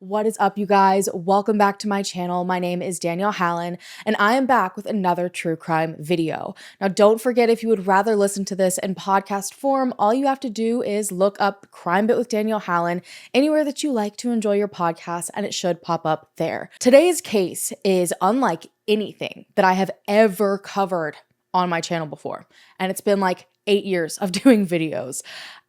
What is up, you guys? Welcome back to my channel. My name is Danelle Hallan, and I am back with another true crime video. Now, don't forget, if you would rather listen to this in podcast form, all you have to do is look up Crime Bit with Danelle Hallan anywhere that you like to enjoy your podcast, and it should pop up there. Today's case is unlike anything that I have ever covered on my channel before, and it's been like 8 years of doing videos.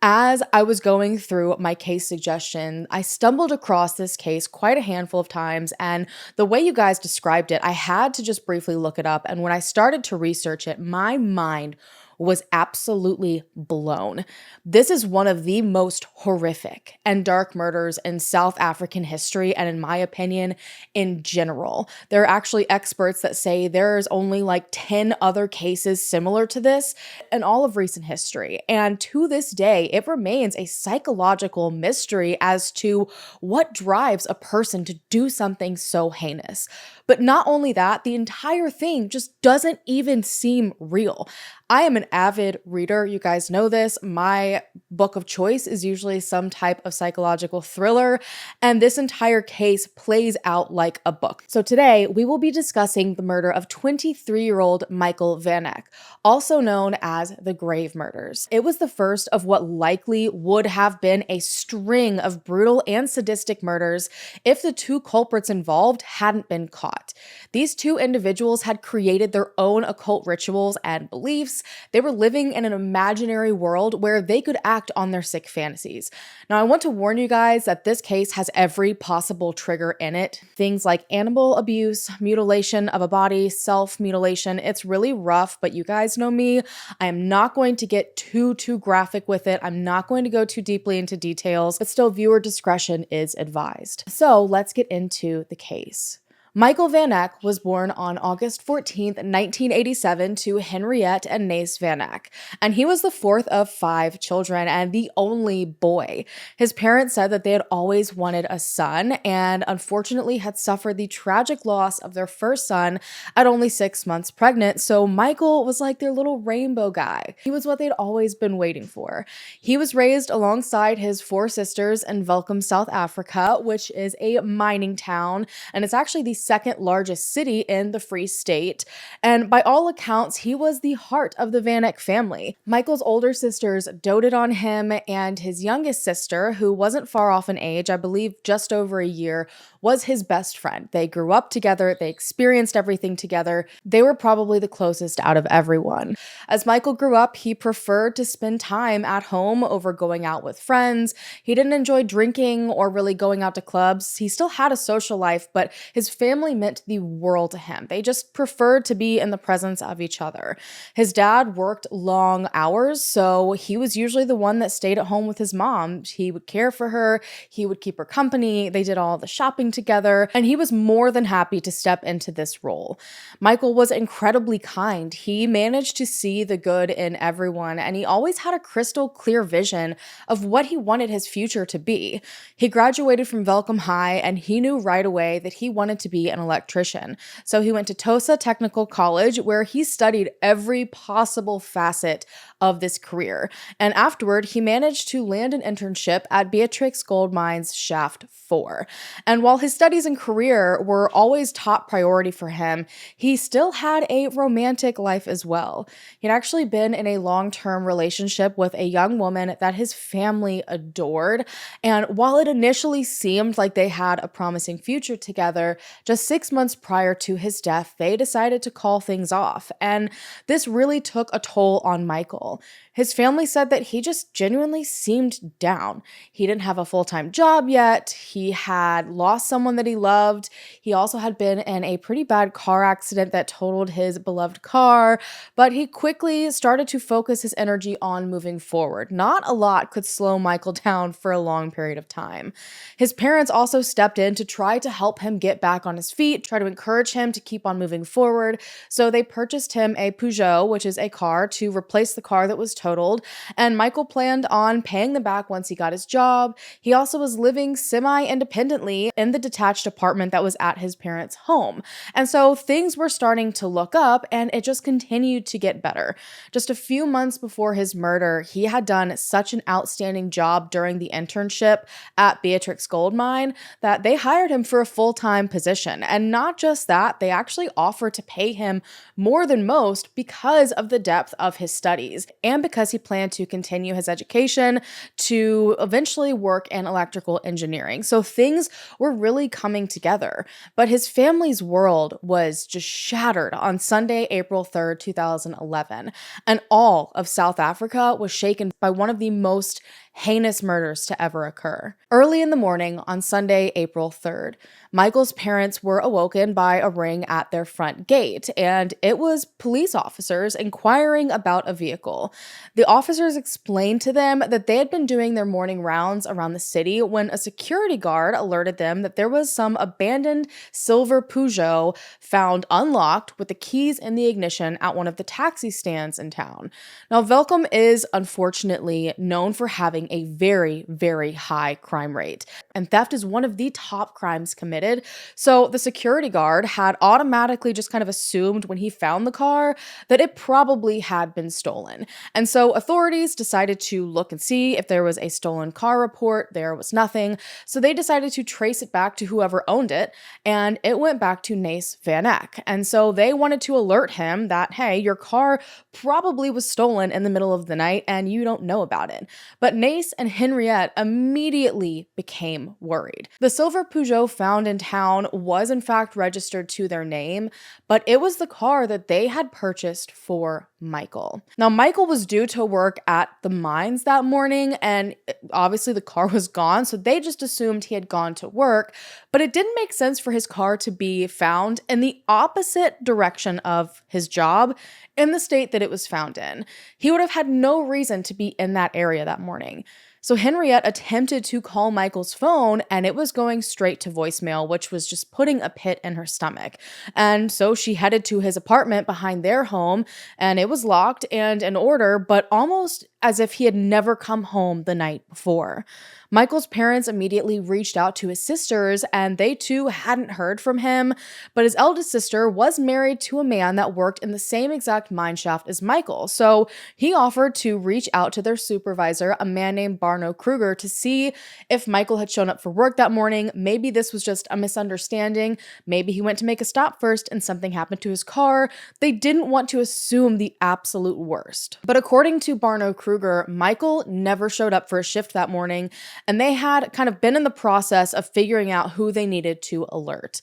As I was going through my case suggestion, I stumbled across this case quite a handful of times, and the way you guys described it, I had to just briefly look it up, and when I started to research it, my mind was absolutely blown. This is one of the most horrific and dark murders in South African history, and in my opinion, in general. There are actually experts that say there's only like 10 other cases similar to this in all of recent history. And to this day, it remains a psychological mystery as to what drives a person to do something so heinous. But not only that, the entire thing just doesn't even seem real. I am an avid reader. You guys know this. My book of choice is usually some type of psychological thriller, and this entire case plays out like a book. So today, we will be discussing the murder of 23-year-old Michael Van Eck, also known as the Grave Murders. It was the first of what likely would have been a string of brutal and sadistic murders if the two culprits involved hadn't been caught. These two individuals had created their own occult rituals and beliefs. They were living in an imaginary world where they could act on their sick fantasies. Now, I want to warn you guys that this case has every possible trigger in it. Things like animal abuse, mutilation of a body, self-mutilation. It's really rough, but you guys know me. I am not going to get too graphic with it. I'm not going to go too deeply into details, but still, viewer discretion is advised. So let's get into the case. Michael Van Eck was born on August 14th, 1987 to Henriette and Nace Van Eck, and he was the fourth of 5 children and the only boy. His parents said that they had always wanted a son and unfortunately had suffered the tragic loss of their first son at only 6 months pregnant, so Michael was like their little rainbow guy. He was what they'd always been waiting for. He was raised alongside his 4 sisters in Welkom South Africa, which is a mining town, and it's actually the second largest city in the Free State, and by all accounts, he was the heart of the Van Eck family. Michael's older sisters doted on him, and his youngest sister, who wasn't far off in age, I believe just over a year, was his best friend. They grew up together, they experienced everything together. They were probably the closest out of everyone. As Michael grew up, he preferred to spend time at home over going out with friends. He didn't enjoy drinking or really going out to clubs. He still had a social life, but his family meant the world to him. They just preferred to be in the presence of each other. His dad worked long hours, so he was usually the one that stayed at home with his mom. He would care for her, he would keep her company, they did all the shopping together, and he was more than happy to step into this role. Michael was incredibly kind. He managed to see the good in everyone, and he always had a crystal clear vision of what he wanted his future to be. He graduated from Welkom High, and he knew right away that he wanted to be an electrician. So he went to Tosa Technical College, where he studied every possible facet of this career. And afterward, he managed to land an internship at Beatrix Gold Mines Shaft 4. And while his studies and career were always top priority for him, he still had a romantic life as well. He'd actually been in a long-term relationship with a young woman that his family adored. And while it initially seemed like they had a promising future together, just 6 months prior to his death, they decided to call things off. And this really took a toll on Michael. His family said that he just genuinely seemed down. He didn't have a full-time job yet. He had lost someone that he loved. He also had been in a pretty bad car accident that totaled his beloved car, but he quickly started to focus his energy on moving forward. Not a lot could slow Michael down for a long period of time. His parents also stepped in to try to help him get back on his feet, try to encourage him to keep on moving forward. So they purchased him a Peugeot, which is a car, to replace the car car that was totaled, and Michael planned on paying them back once he got his job. He also was living semi-independently in the detached apartment that was at his parents' home. And so things were starting to look up, and it just continued to get better. Just a few months before his murder, he had done such an outstanding job during the internship at Beatrix Gold Mine that they hired him for a full-time position. And not just that, they actually offered to pay him more than most because of the depth of his studies and because he planned to continue his education to eventually work in electrical engineering. So things were really coming together. But his family's world was just shattered on Sunday, April 3rd, 2011. And all of South Africa was shaken by one of the most heinous murders to ever occur. Early in the morning on Sunday, April 3rd, Michael's parents were awoken by a ring at their front gate, and it was police officers inquiring about a vehicle. The officers explained to them that they had been doing their morning rounds around the city when a security guard alerted them that there was some abandoned silver Peugeot found unlocked with the keys in the ignition at one of the taxi stands in town. Now, Welkom is unfortunately known for having a very, very high crime rate, and theft is one of the top crimes committed. So the security guard had automatically just kind of assumed when he found the car that it probably had been stolen. And so authorities decided to look and see if there was a stolen car report. There was nothing. So they decided to trace it back to whoever owned it, and it went back to Nace Van Eck. And so they wanted to alert him that, hey, your car probably was stolen in the middle of the night and you don't know about it. But Nace and Henriette immediately became worried. The silver Peugeot found in town was in fact registered to their name, but it was the car that they had purchased for Michael. Now, Michael was due to work at the mines that morning, and obviously the car was gone, so they just assumed he had gone to work, but it didn't make sense for his car to be found in the opposite direction of his job in the state that it was found in. He would have had no reason to be in that area that morning. So Henriette attempted to call Michael's phone, and it was going straight to voicemail, which was just putting a pit in her stomach. And so she headed to his apartment behind their home, and it was locked and in order, but almost as if he had never come home the night before. Michael's parents immediately reached out to his sisters, and they too hadn't heard from him, but his eldest sister was married to a man that worked in the same exact mine shaft as Michael, so he offered to reach out to their supervisor, a man named Barno Kruger, to see if Michael had shown up for work that morning. Maybe this was just a misunderstanding. Maybe he went to make a stop first and something happened to his car. They didn't want to assume the absolute worst. But according to Barno Kruger, Michael never showed up for a shift that morning, and they had kind of been in the process of figuring out who they needed to alert.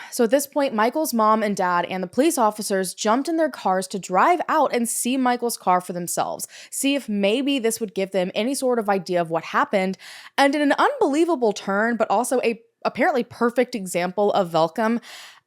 So at this point, Michael's mom and dad and the police officers jumped in their cars to drive out and see Michael's car for themselves, see if maybe this would give them any sort of idea of what happened. And in an unbelievable turn, but also a apparently perfect example of Welkom,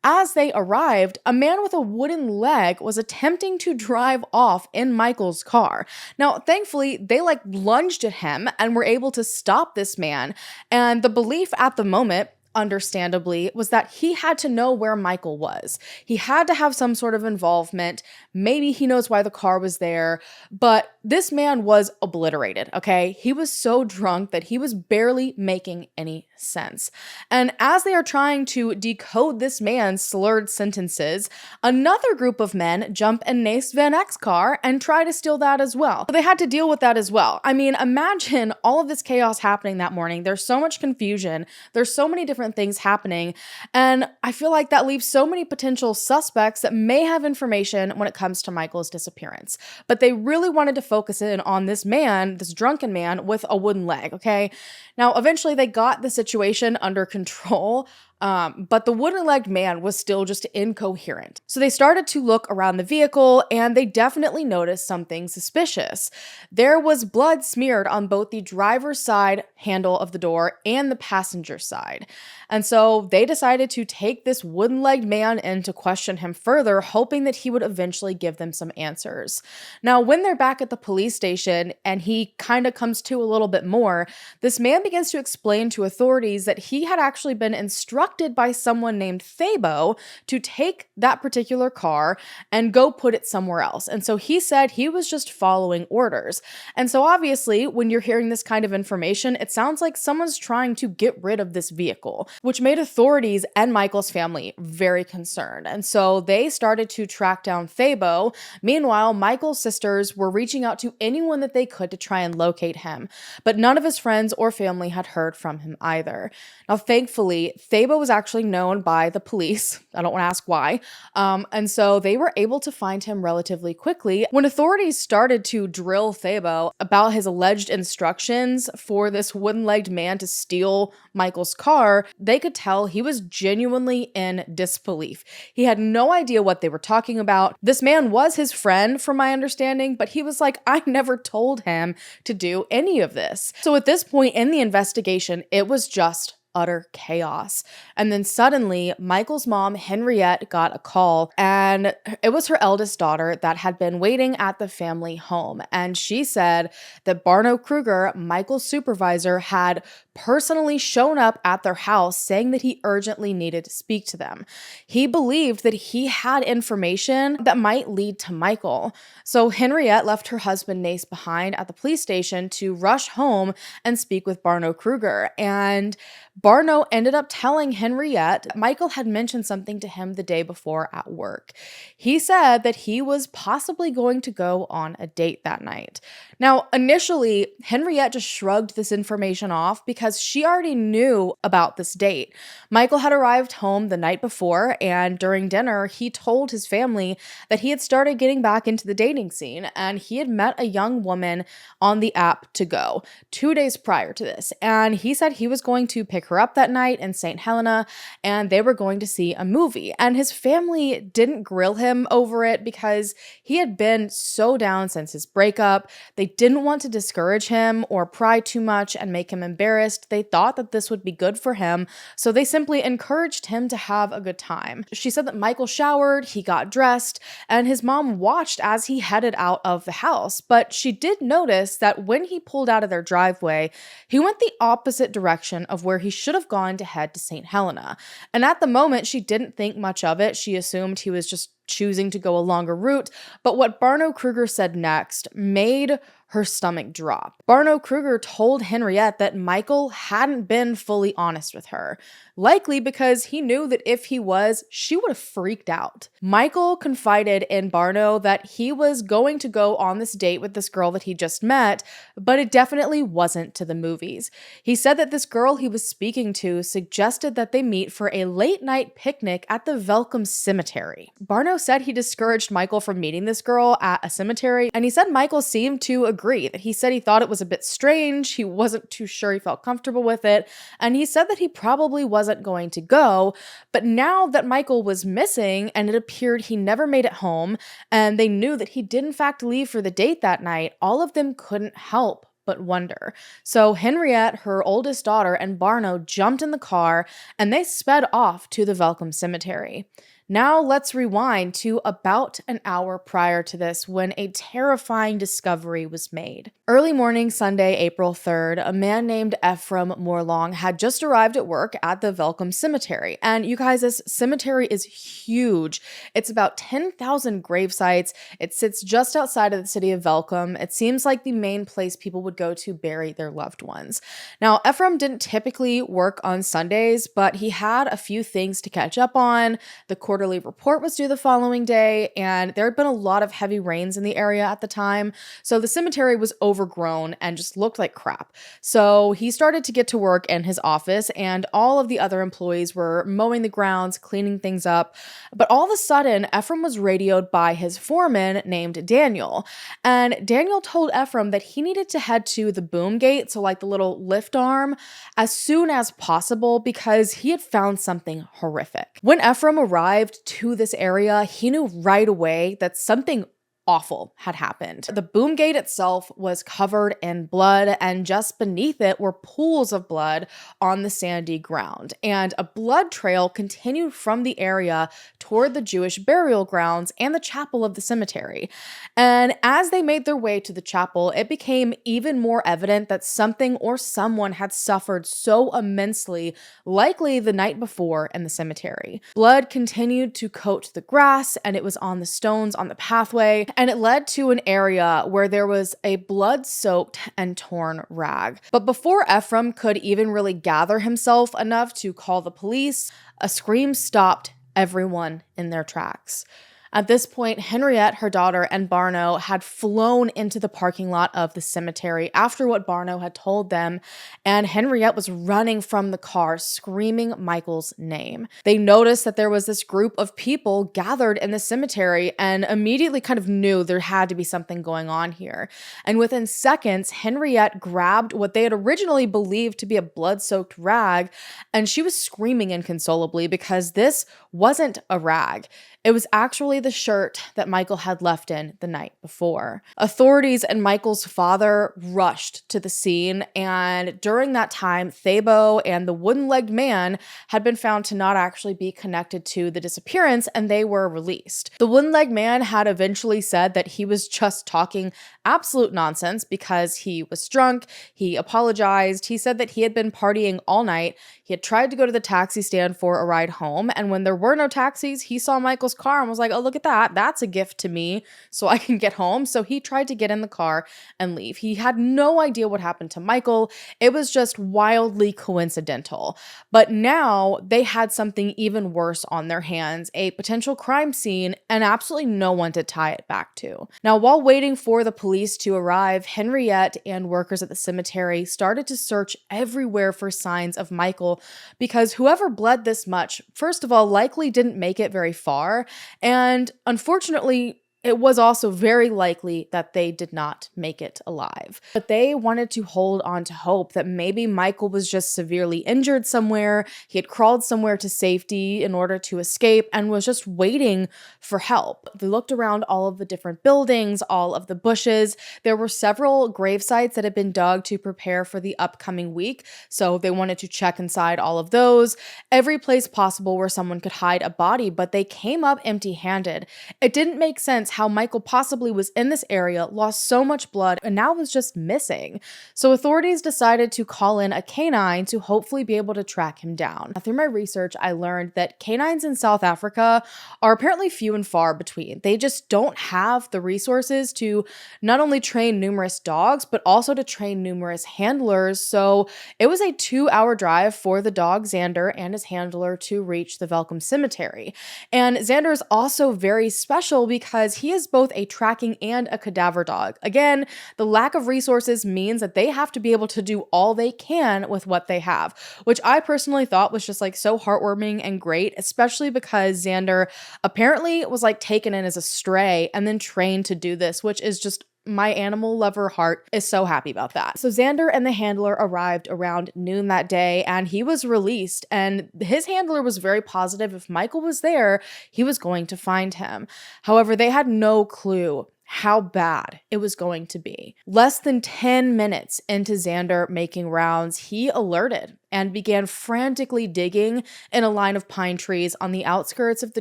as they arrived, a man with a wooden leg was attempting to drive off in Michael's car. Now, thankfully, they lunged at him and were able to stop this man. And the belief at the moment, understandably, was that he had to know where Michael was. He had to have some sort of involvement. Maybe he knows why the car was there, but this man was obliterated, okay? He was so drunk that he was barely making any sense. And as they are trying to decode this man's slurred sentences, another group of men jump in Nace Van Eck's car and try to steal that as well. So they had to deal with that as well. I mean, imagine all of this chaos happening that morning. There's so much confusion. There's so many different things happening. And I feel like that leaves so many potential suspects that may have information when it comes to Michael's disappearance. But they really wanted to focus in on this man, this drunken man with a wooden leg, okay? Now, eventually they got the situation under control, but the wooden-legged man was still just incoherent. So they started to look around the vehicle, and they definitely noticed something suspicious. There was blood smeared on both the driver's side handle of the door and the passenger side. And so they decided to take this wooden-legged man in to question him further, hoping that he would eventually give them some answers. Now, when they're back at the police station and he kind of comes to a little bit more, this man begins to explain to authorities that he had actually been instructed instructed by someone named Thabo to take that particular car and go put it somewhere else. And so he said he was just following orders. And so obviously, when you're hearing this kind of information, it sounds like someone's trying to get rid of this vehicle, which made authorities and Michael's family very concerned. And so they started to track down Thabo. Meanwhile, Michael's sisters were reaching out to anyone that they could to try and locate him, but none of his friends or family had heard from him either. Now, thankfully, Thabo was actually known by the police. I don't want to ask why. And so they were able to find him relatively quickly. When authorities started to drill Thabo about his alleged instructions for this wooden-legged man to steal Michael's car, they could tell he was genuinely in disbelief. He had no idea what they were talking about. This man was his friend, from my understanding, but he was like, I never told him to do any of this. So at this point in the investigation, it was just utter chaos. And then suddenly, Michael's mom, Henriette, got a call, and it was her eldest daughter that had been waiting at the family home. And she said that Barno Kruger, Michael's supervisor, had personally shown up at their house saying that he urgently needed to speak to them. He believed that he had information that might lead to Michael. So Henriette left her husband Nace behind at the police station to rush home and speak with Barno Kruger. And Barno ended up telling Henriette that Michael had mentioned something to him the day before at work. He said that he was possibly going to go on a date that night. Now, initially, Henriette just shrugged this information off because she already knew about this date. Michael had arrived home the night before, and during dinner, he told his family that he had started getting back into the dating scene, and he had met a young woman on the app To Go 2 days prior to this. And he said he was going to pick her up that night in St. Helena, and they were going to see a movie. And his family didn't grill him over it because he had been so down since his breakup. They didn't want to discourage him or pry too much and make him embarrassed. They thought that this would be good for him, so they simply encouraged him to have a good time. She said that Michael showered, he got dressed, and his mom watched as he headed out of the house. But she did notice that when he pulled out of their driveway, he went the opposite direction of where he should have gone to head to St. Helena. And at the moment, she didn't think much of it. She assumed he was just choosing to go a longer route. But what Barno Kruger said next made her stomach drop. Barno Kruger told Henriette that Michael hadn't been fully honest with her, likely because he knew that if he was, she would have freaked out. Michael confided in Barno that he was going to go on this date with this girl that he just met, but it definitely wasn't to the movies. He said that this girl he was speaking to suggested that they meet for a late-night picnic at the Welkom Cemetery. Barno said he discouraged Michael from meeting this girl at a cemetery, and he said Michael seemed to agree. That he said he thought it was a bit strange, he wasn't too sure he felt comfortable with it, and he said that he probably wasn't going to go. But now that Michael was missing and it appeared he never made it home, and they knew that he did in fact leave for the date that night, all of them couldn't help but wonder. So Henriette, her oldest daughter, and Barno jumped in the car and they sped off to the Welkom Cemetery. Now let's rewind to about an hour prior to this when a terrifying discovery was made. Early morning Sunday, April 3rd, a man named Ephraim Morlong had just arrived at work at the Welkom Cemetery. And you guys, this cemetery is huge. It's about 10,000 grave sites. It sits just outside of the city of Welkom. It seems like the main place people would go to bury their loved ones. Now, Ephraim didn't typically work on Sundays, but he had a few things to catch up on. The quarterly report was due the following day, and there had been a lot of heavy rains in the area at the time, so the cemetery was overgrown and just looked like crap. So he started to get to work in his office, and all of the other employees were mowing the grounds, cleaning things up, but all of a sudden, Ephraim was radioed by his foreman named Daniel, and Daniel told Ephraim that he needed to head to the boom gate, so like the little lift arm, as soon as possible because he had found something horrific. When Ephraim arrived to this area, he knew right away that something awful had happened. The boom gate itself was covered in blood, and just beneath it were pools of blood on the sandy ground. And a blood trail continued from the area toward the Jewish burial grounds and the chapel of the cemetery. And as they made their way to the chapel, it became even more evident that something or someone had suffered so immensely, likely the night before in the cemetery. Blood continued to coat the grass, and it was on the stones on the pathway, and it led to an area where there was a blood-soaked and torn rag. But before Ephraim could even really gather himself enough to call the police, a scream stopped everyone in their tracks. At this point, Henriette, her daughter, and Barno had flown into the parking lot of the cemetery after what Barno had told them, and Henriette was running from the car, screaming Michael's name. They noticed that there was this group of people gathered in the cemetery and immediately kind of knew there had to be something going on here. And within seconds, Henriette grabbed what they had originally believed to be a blood-soaked rag, and she was screaming inconsolably because this wasn't a rag. It was actually the shirt that Michael had left in the night before. Authorities and Michael's father rushed to the scene, and during that time, Thabo and the wooden-legged man had been found to not actually be connected to the disappearance, and they were released. The wooden-legged man had eventually said that he was just talking absolute nonsense because he was drunk. He apologized. He said that he had been partying all night. He had tried to go to the taxi stand for a ride home, and when there were no taxis, he saw Michael's car and was like, oh, look at that. That's a gift to me so I can get home. So he tried to get in the car and leave. He had no idea what happened to Michael. It was just wildly coincidental. But now they had something even worse on their hands, a potential crime scene, and absolutely no one to tie it back to. Now, while waiting for the police to arrive, Henriette and workers at the cemetery started to search everywhere for signs of Michael, because whoever bled this much, first of all, likely didn't make it very far, and unfortunately, it was also very likely that they did not make it alive. But they wanted to hold on to hope that maybe Michael was just severely injured somewhere. He had crawled somewhere to safety in order to escape and was just waiting for help. They looked around all of the different buildings, all of the bushes. There were several grave sites that had been dug to prepare for the upcoming week, so they wanted to check inside all of those. Every place possible where someone could hide a body, but they came up empty-handed. It didn't make sense how Michael possibly was in this area, lost so much blood, and now was just missing. So authorities decided to call in a canine to hopefully be able to track him down. Through my research, I learned that canines in South Africa are apparently few and far between. They just don't have the resources to not only train numerous dogs, but also to train numerous handlers. So it was a 2-hour drive for the dog Xander and his handler to reach the Welkom Cemetery. And Xander is also very special because he is both a tracking and a cadaver dog. Again, the lack of resources means that they have to be able to do all they can with what they have, which I personally thought was just like so heartwarming and great, especially because Xander apparently was like taken in as a stray and then trained to do this, which is just my animal lover heart is so happy about that. So Xander and the handler arrived around noon that day, and he was released, and his handler was very positive if Michael was there, he was going to find him. However, they had no clue how bad it was going to be. Less than 10 minutes into Xander making rounds, he alerted and began frantically digging in a line of pine trees on the outskirts of the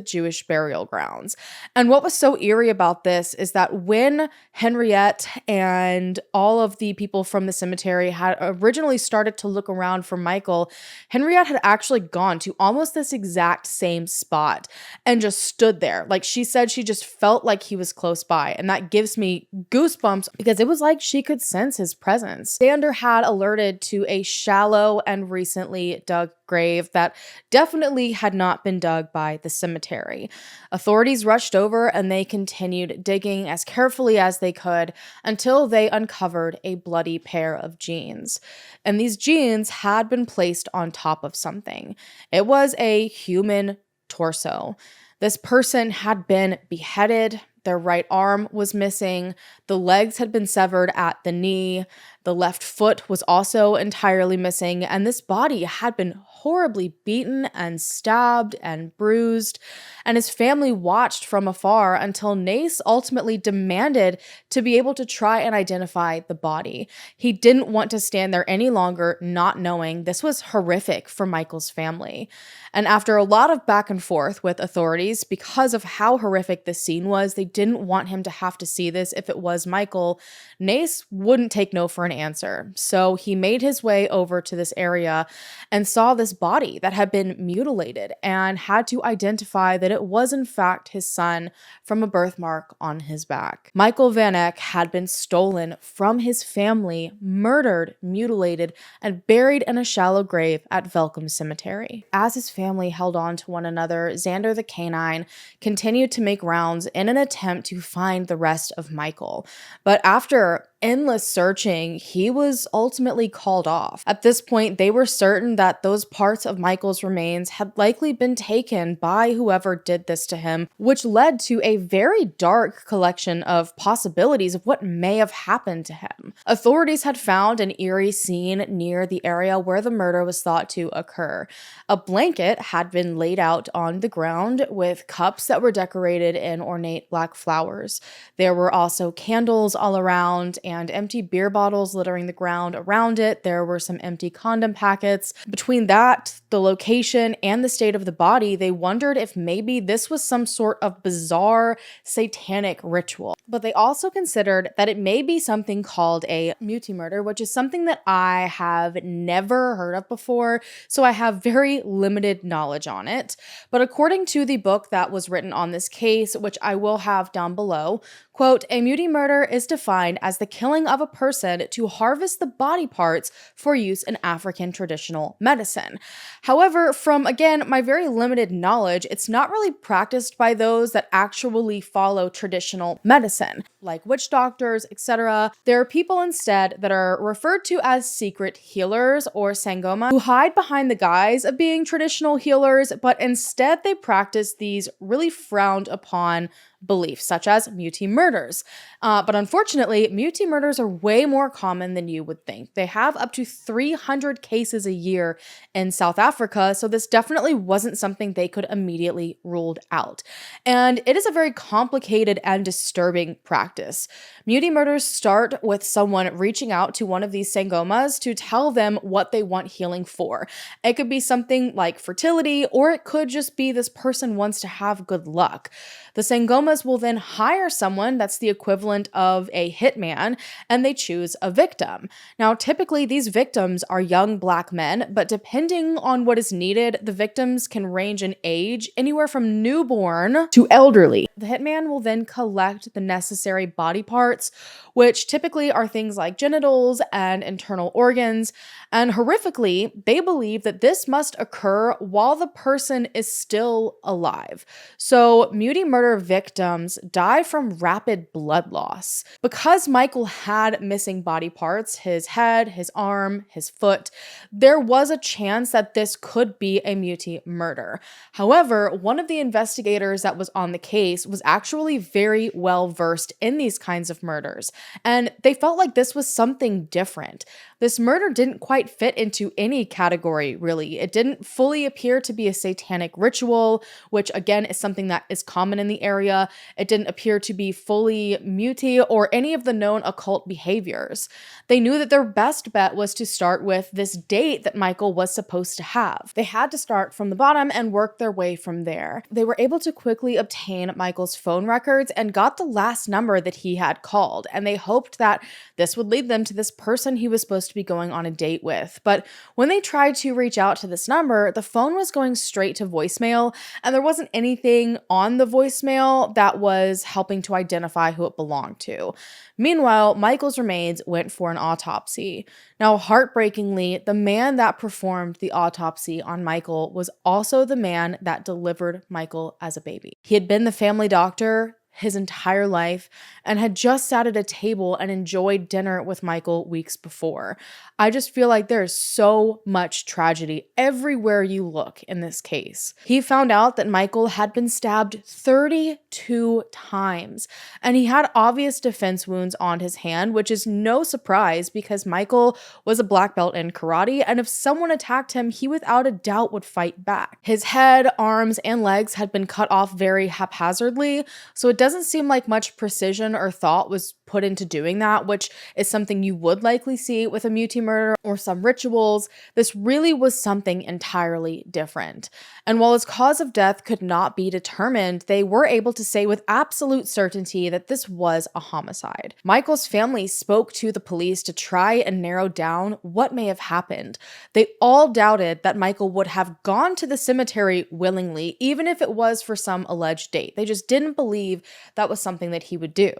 Jewish burial grounds. And what was so eerie about this is that when Henriette and all of the people from the cemetery had originally started to look around for Michael, Henriette had actually gone to almost this exact same spot and just stood there. Like she said, she just felt like he was close by. And that gives me goosebumps because it was like she could sense his presence. Xander had alerted to a shallow and recently dug grave that definitely had not been dug by the cemetery. Authorities rushed over and they continued digging as carefully as they could until they uncovered a bloody pair of jeans. And these jeans had been placed on top of something. It was a human torso. This person had been beheaded. Their right arm was missing. The legs had been severed at the knee. The left foot was also entirely missing, and this body had been horribly beaten and stabbed and bruised, and his family watched from afar until Nace ultimately demanded to be able to try and identify the body. He didn't want to stand there any longer not knowing. This was horrific for Michael's family. And after a lot of back and forth with authorities, because of how horrific this scene was, they didn't want him to have to see this if it was Michael. Nace wouldn't take no for an answer. So he made his way over to this area and saw this body that had been mutilated and had to identify that it was in fact his son from a birthmark on his back. Michael Van Eck had been stolen from his family, murdered, mutilated, and buried in a shallow grave at Welkom Cemetery. As his family held on to one another, Xander the canine continued to make rounds in an attempt to find the rest of Michael. But after endless searching, he was ultimately called off. At this point, they were certain that those parts of Michael's remains had likely been taken by whoever did this to him, which led to a very dark collection of possibilities of what may have happened to him. Authorities had found an eerie scene near the area where the murder was thought to occur. A blanket had been laid out on the ground with cups that were decorated in ornate black flowers. There were also candles all around and empty beer bottles littering the ground around it. There were some empty condom packets. Between that, the location, and the state of the body, they wondered if maybe this was some sort of bizarre satanic ritual. But they also considered that it may be something called a muti-murder, which is something that I have never heard of before, so I have very limited knowledge on it. But according to the book that was written on this case, which I will have down below, quote, a muti-murder is defined as the killing of a person to harvest the body parts for use in African traditional medicine. However, from, again, my very limited knowledge, it's not really practiced by those that actually follow traditional medicine, like witch doctors, etc. There are people instead that are referred to as secret healers or sangoma, who hide behind the guise of being traditional healers, but instead they practice these really frowned upon beliefs, such as muti-murders. But unfortunately, muti-murders are way more common than you would think. They have up to 300 cases a year in South Africa, so this definitely wasn't something they could immediately rule out. And it is a very complicated and disturbing practice. Muti-murders start with someone reaching out to one of these sangomas to tell them what they want healing for. It could be something like fertility, or it could just be this person wants to have good luck. The sangomas will then hire someone that's the equivalent of a hitman, and they choose a victim. Now, typically these victims are young black men, but depending on what is needed, the victims can range in age anywhere from newborn to elderly. The hitman will then collect the necessary body parts, which typically are things like genitals and internal organs, and horrifically, they believe that this must occur while the person is still alive. So muti-murder victims die from rapid blood loss. Because Michael had missing body parts, his head, his arm, his foot, there was a chance that this could be a muti-murder. However, one of the investigators that was on the case was actually very well versed in these kinds of murders, and they felt like this was something different. This murder didn't quite fit into any category, really. It didn't fully appear to be a satanic ritual, which again is something that is common in the area. It didn't appear to be fully muti or any of the known occult behaviors. They knew that their best bet was to start with this date that Michael was supposed to have. They had to start from the bottom and work their way from there. They were able to quickly obtain Michael's phone records and got the last number that he had called, and they hoped that this would lead them to this person he was supposed to be going on a date with. But when they tried to reach out to this number, the phone was going straight to voicemail, and there wasn't anything on the voicemail that was helping to identify who it belonged to. Meanwhile, Michael's remains went for an autopsy. Now, heartbreakingly, the man that performed the autopsy on Michael was also the man that delivered Michael as a baby. He had been the family doctor his entire life and had just sat at a table and enjoyed dinner with Michael weeks before. I just feel like there's so much tragedy everywhere you look in this case. He found out that Michael had been stabbed 32 times, and he had obvious defense wounds on his hand, which is no surprise because Michael was a black belt in karate, and if someone attacked him, he without a doubt would fight back. His head, arms, and legs had been cut off very haphazardly, so it doesn't seem like much precision or thought was put into doing that, which is something you would likely see with a murder or some rituals. This really was something entirely different. And while his cause of death could not be determined, they were able to say with absolute certainty that this was a homicide. Michael's family spoke to the police to try and narrow down what may have happened. They all doubted that Michael would have gone to the cemetery willingly, even if it was for some alleged date. They just didn't believe that was something that he would do.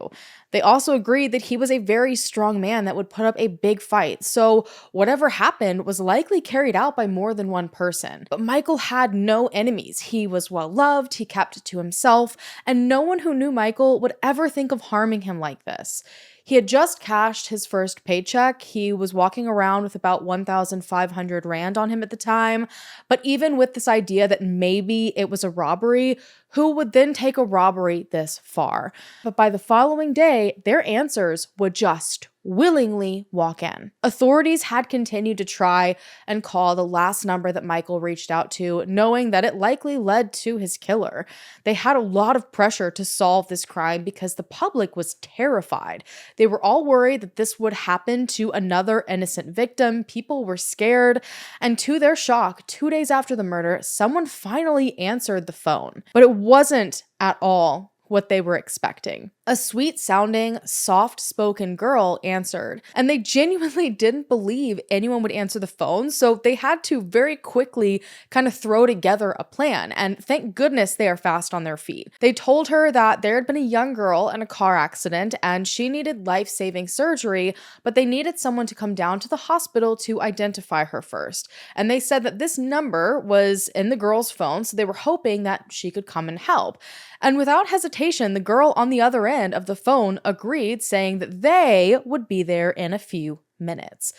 They also agreed that he was a very strong man that would put up a big fight, so whatever happened was likely carried out by more than one person. But Michael had no enemies. He was well loved, he kept it to himself, and no one who knew Michael would ever think of harming him like this. He had just cashed his first paycheck. He was walking around with about 1,500 Rand on him at the time. But even with this idea that maybe it was a robbery, who would then take a robbery this far? But by the following day, their answers would just willingly walk in. Authorities had continued to try and call the last number that Michael reached out to, knowing that it likely led to his killer. They had a lot of pressure to solve this crime because the public was terrified. They were all worried that this would happen to another innocent victim. People were scared, and to their shock, 2 days after the murder, someone finally answered the phone. But it wasn't at all what they were expecting. A sweet-sounding, soft-spoken girl answered, and they genuinely didn't believe anyone would answer the phone, so they had to very quickly kind of throw together a plan, and thank goodness they are fast on their feet. They told her that there had been a young girl in a car accident, and she needed life-saving surgery, but they needed someone to come down to the hospital to identify her first. And they said that this number was in the girl's phone, so they were hoping that she could come and help. And without hesitation, the girl on the other end of the phone agreed, saying that they would be there in a few minutes.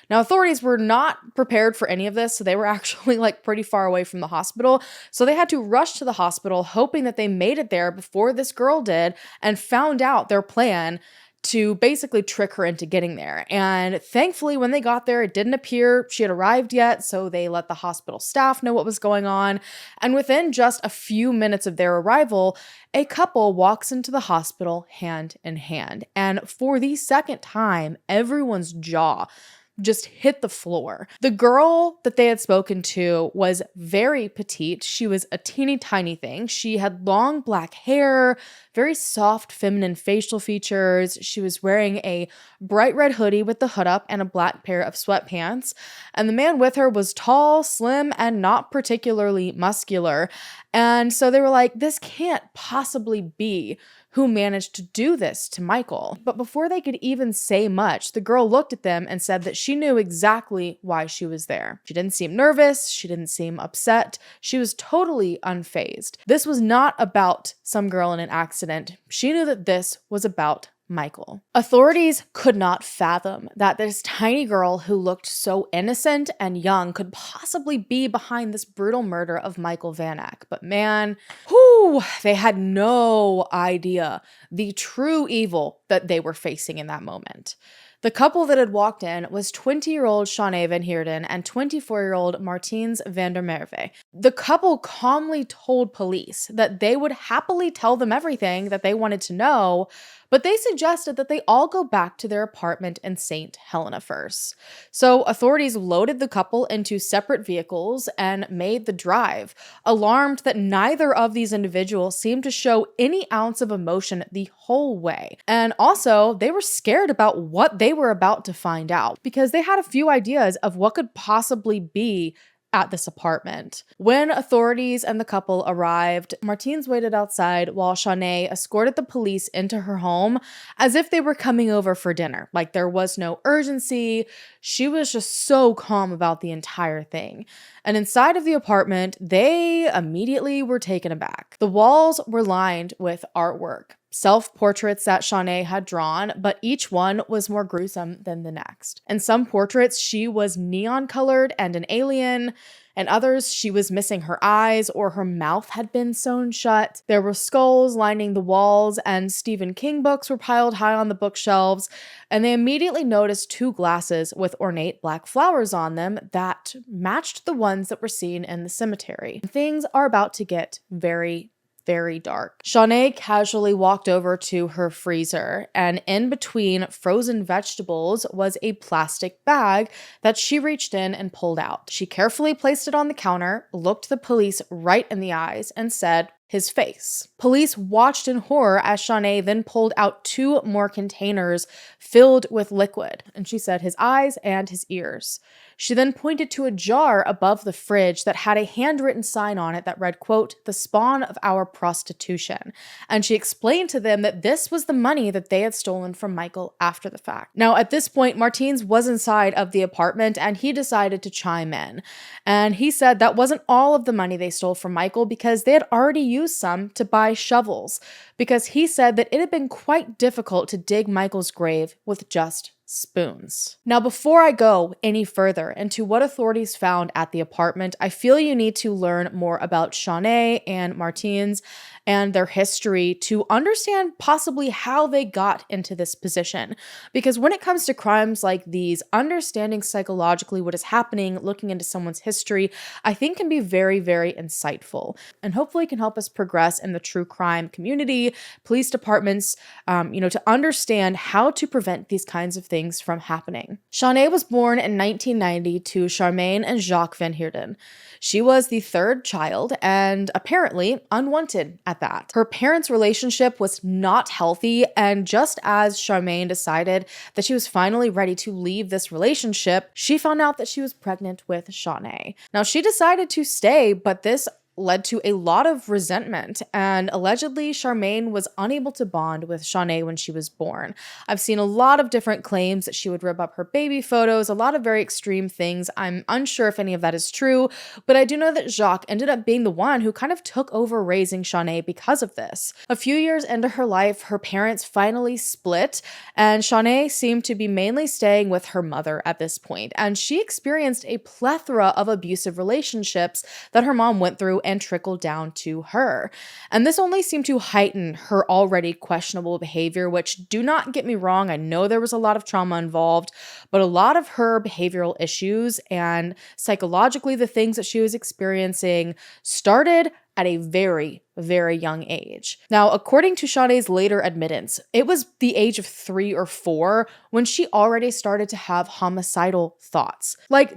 Now, authorities were not prepared for any of this, so they were actually pretty far away from the hospital. So they had to rush to the hospital, hoping that they made it there before this girl did and found out their plan to basically trick her into getting there. And thankfully, when they got there, it didn't appear she had arrived yet, so they let the hospital staff know what was going on. And within just a few minutes of their arrival, a couple walks into the hospital hand in hand. And for the second time, everyone's jaw just hit the floor. The girl that they had spoken to was very petite. She was a teeny tiny thing. She had long black hair, very soft feminine facial features. She was wearing a bright red hoodie with the hood up and a black pair of sweatpants. And the man with her was tall, slim, and not particularly muscular. And so they were like, this can't possibly be who managed to do this to Michael. But before they could even say much, the girl looked at them and said that she knew exactly why she was there. She didn't seem nervous. She didn't seem upset. She was totally unfazed. This was not about some girl in an accident. She knew that this was about Michael. Authorities could not fathom that this tiny girl who looked so innocent and young could possibly be behind this brutal murder of Michael Van Eck. But man, they had no idea the true evil that they were facing in that moment. The couple that had walked in was 20-year-old Shaun Van Heerden and 24-year-old Martins van der Merwe. The couple calmly told police that they would happily tell them everything that they wanted to know, but they suggested that they all go back to their apartment in St. Helena first. So authorities loaded the couple into separate vehicles and made the drive, alarmed that neither of these individuals seemed to show any ounce of emotion the whole way. And also, they were scared about what they were about to find out because they had a few ideas of what could possibly be at this apartment. When authorities and the couple arrived, Martins waited outside while Shaun escorted the police into her home as if they were coming over for dinner. Like there was no urgency. She was just so calm about the entire thing. And inside of the apartment, they immediately were taken aback. The walls were lined with artwork. self-portraits that Shaun had drawn, but each one was more gruesome than the next. In some portraits, she was neon colored and an alien. And others, she was missing her eyes or her mouth had been sewn shut. There were skulls lining the walls, and Stephen King books were piled high on the bookshelves. And they immediately noticed 2 glasses with ornate black flowers on them that matched the ones that were seen in the cemetery. Things are about to get very dark. Shaun casually walked over to her freezer, and in between frozen vegetables was a plastic bag that she reached in and pulled out. She carefully placed it on the counter, looked the police right in the eyes, and said, "His face." Police watched in horror as Shaun then pulled out 2 more containers filled with liquid, and she said, "His eyes and his ears." She then pointed to a jar above the fridge that had a handwritten sign on it that read, quote, "The spawn of our prostitution." And she explained to them that this was the money that they had stolen from Michael after the fact. Now, at this point, Martins was inside of the apartment and he decided to chime in. And he said that wasn't all of the money they stole from Michael because they had already used some to buy shovels, because he said that it had been quite difficult to dig Michael's grave with just spoons. Now, before I go any further into what authorities found at the apartment, I feel you need to learn more about Shaun and Martins and their history to understand possibly how they got into this position. Because when it comes to crimes like these, understanding psychologically what is happening, looking into someone's history, I think can be very insightful and hopefully can help us progress in the true crime community, police departments, to understand how to prevent these kinds of things from happening. Shaun was born in 1990 to Charmaine and Jacques Van Heerden. She was the 3rd child and apparently unwanted at that. Her parents' relationship was not healthy, and just as Charmaine decided that she was finally ready to leave this relationship, she found out that she was pregnant with Shaun. Now, she decided to stay, but this led to a lot of resentment, and allegedly Charmaine was unable to bond with Shaun when she was born. I've seen a lot of different claims that she would rip up her baby photos, a lot of very extreme things. I'm unsure if any of that is true, but I do know that Jacques ended up being the one who kind of took over raising Shaun because of this. A few years into her life, her parents finally split, and Shaun seemed to be mainly staying with her mother at this point, and she experienced a plethora of abusive relationships that her mom went through and trickled down to her. And this only seemed to heighten her already questionable behavior, which, do not get me wrong, I know there was a lot of trauma involved, but a lot of her behavioral issues and psychologically the things that she was experiencing started at a very young age. Now, according to Shaun's later admittance, it was the age of 3 or 4 when she already started to have homicidal thoughts. Like,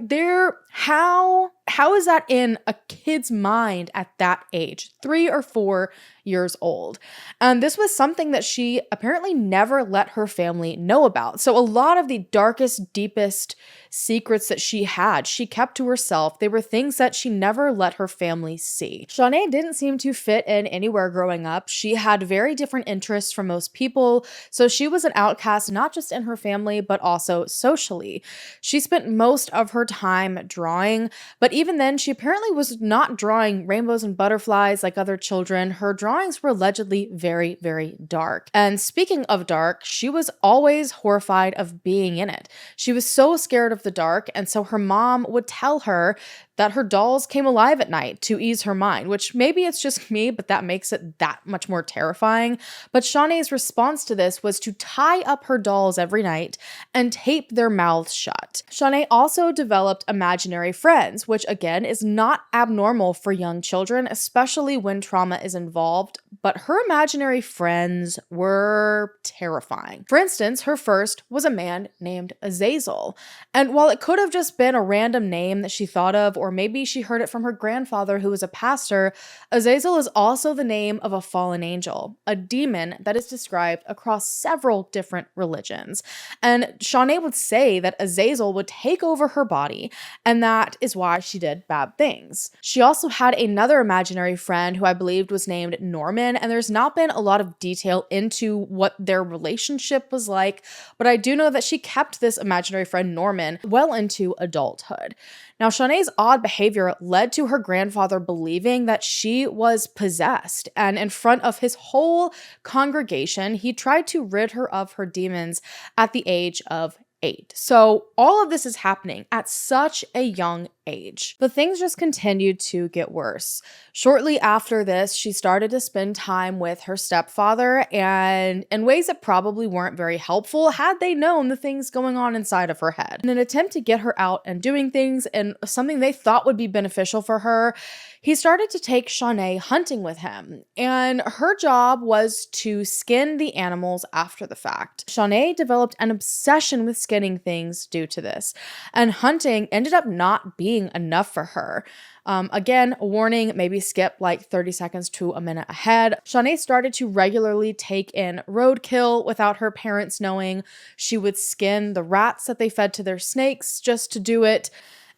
how is that in a kid's mind at that age, 3 or 4 years old? And this was something that she apparently never let her family know about. So a lot of the darkest, deepest secrets that she had, she kept to herself. They were things that she never let her family see. Shaun didn't seem to fit in anywhere growing up. She had very different interests from most people, so she was an outcast not just in her family, but also socially. She spent most of her time drawing, but even then, she apparently was not drawing rainbows and butterflies like other children. Her drawings were allegedly very dark. And speaking of dark, she was always horrified of being in it. She was so scared of the dark, and so her mom would tell her that her dolls came alive at night to ease her mind, which maybe it's just me, but that makes it that much more terrifying. But Shaun's response to this was to tie up her dolls every night and tape their mouths shut. Shaun also developed imaginary friends, which again is not abnormal for young children, especially when trauma is involved, but her imaginary friends were terrifying. For instance, her first was a man named Azazel. And while it could have just been a random name that she thought of, or maybe she heard it from her grandfather who was a pastor, Azazel is also the name of a fallen angel, a demon that is described across several different religions. And Shaun would say that Azazel would take over her body, and that is why she did bad things. She also had another imaginary friend who I believed was named Norman, men, and there's not been a lot of detail into what their relationship was like, but I do know that she kept this imaginary friend Norman well into adulthood. Now, Shauna's odd behavior led to her grandfather believing that she was possessed, and in front of his whole congregation, he tried to rid her of her demons at the age of 8. So all of this is happening at such a young age. But things just continued to get worse. Shortly after this, she started to spend time with her stepfather, and in ways that probably weren't very helpful had they known the things going on inside of her head. In an attempt to get her out and doing things and something they thought would be beneficial for her, he started to take Shaun hunting with him, and her job was to skin the animals after the fact. Shaun developed an obsession with skinning things due to this, and hunting ended up not being enough for her. Again, a warning, maybe skip like 30 seconds to a minute ahead. Shaun started to regularly take in roadkill without her parents knowing. She would skin the rats that they fed to their snakes just to do it.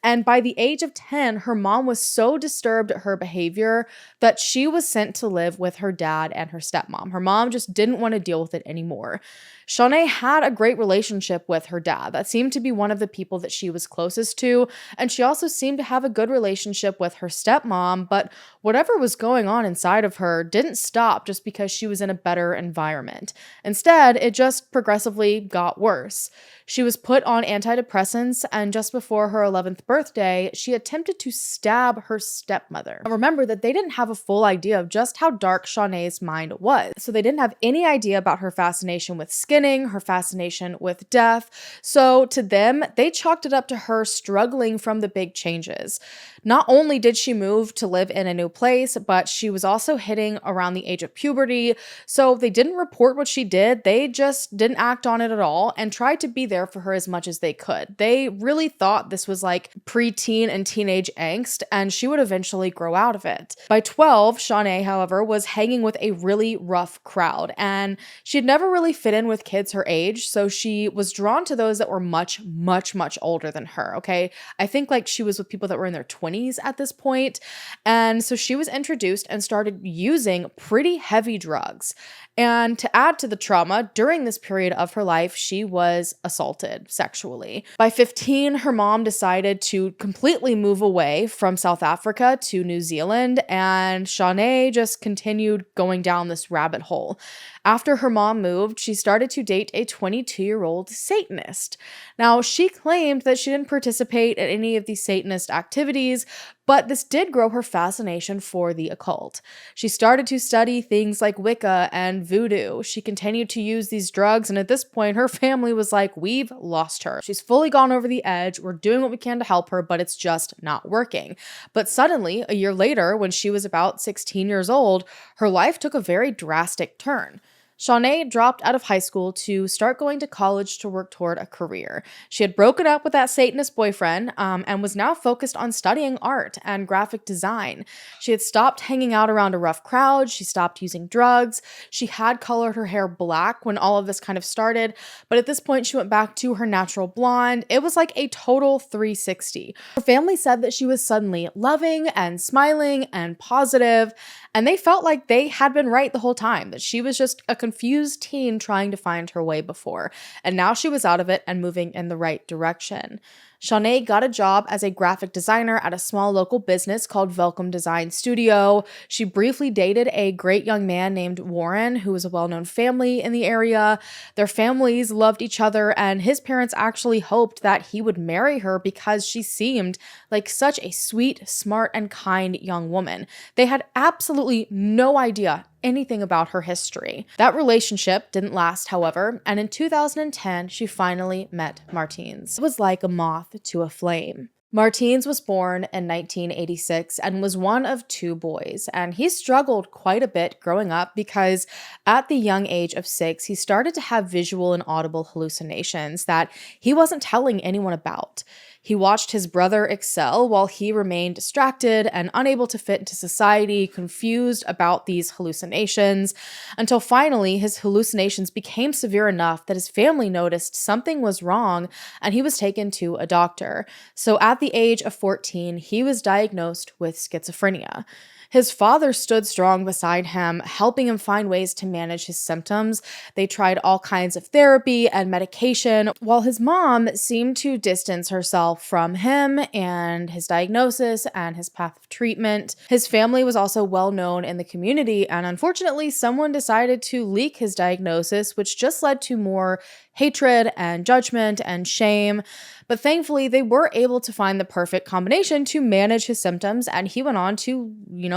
And by the age of 10, her mom was so disturbed at her behavior that she was sent to live with her dad and her stepmom. Her mom just didn't want to deal with it anymore. Shaun had a great relationship with her dad. That seemed to be one of the people that she was closest to, and she also seemed to have a good relationship with her stepmom, but whatever was going on inside of her didn't stop just because she was in a better environment. Instead, it just progressively got worse. She was put on antidepressants, and just before her 11th birthday, she attempted to stab her stepmother. Now, remember that they didn't have a full idea of just how dark Shauna's mind was, so they didn't have any idea about her fascination with skin, her fascination with death. So to them, they chalked it up to her struggling from the big changes. Not only did she move to live in a new place, but she was also hitting around the age of puberty. So they didn't report what she did. They just didn't act on it at all and tried to be there for her as much as they could. They really thought this was like preteen and teenage angst, and she would eventually grow out of it. By 12, Shaun, however, was hanging with a really rough crowd, and she'd never really fit in with kids her age, so she was drawn to those that were much, much, much older than her, okay? I think like she was with people that were in their 20s at this point, and so she was introduced and started using pretty heavy drugs. And to add to the trauma, during this period of her life, she was assaulted sexually. By 15, her mom decided to completely move away from South Africa to New Zealand, and Shaun just continued going down this rabbit hole. After her mom moved, she started to date a 22-year-old Satanist. Now, she claimed that she didn't participate in any of these Satanist activities, but this did grow her fascination for the occult. She started to study things like Wicca and voodoo. She continued to use these drugs, and at this point, her family was like, we've lost her. She's fully gone over the edge. We're doing what we can to help her, but it's just not working. But suddenly, a year later, when she was about 16 years old, her life took a very drastic turn. Shaun dropped out of high school to start going to college to work toward a career. She had broken up with that Satanist boyfriend and was now focused on studying art and graphic design. She had stopped hanging out around a rough crowd. She stopped using drugs. She had colored her hair black when all of this kind of started, but at this point she went back to her natural blonde. It was like a total 360. Her family said that she was suddenly loving and smiling and positive, and they felt like they had been right the whole time, that she was just a confused teen trying to find her way before, and now she was out of it and moving in the right direction. Shaun got a job as a graphic designer at a small local business called Welkom Design Studio. She briefly dated a great young man named Warren, who was a well-known family in the area. Their families loved each other, and his parents actually hoped that he would marry her because she seemed like such a sweet, smart, and kind young woman. They had absolutely no idea anything about her history. That relationship didn't last, however, and in 2010, she finally met Martins. It was like a moth to a flame. Martins was born in 1986 and was one of 2 boys, and he struggled quite a bit growing up because at the young age of 6, he started to have visual and audible hallucinations that he wasn't telling anyone about. He watched his brother excel while he remained distracted and unable to fit into society, confused about these hallucinations, until finally his hallucinations became severe enough that his family noticed something was wrong and he was taken to a doctor. So at the age of 14, he was diagnosed with schizophrenia. His father stood strong beside him, helping him find ways to manage his symptoms. They tried all kinds of therapy and medication, while his mom seemed to distance herself from him and his diagnosis and his path of treatment. His family was also well known in the community, and unfortunately, someone decided to leak his diagnosis, which just led to more hatred and judgment and shame. But thankfully, they were able to find the perfect combination to manage his symptoms, and he went on to,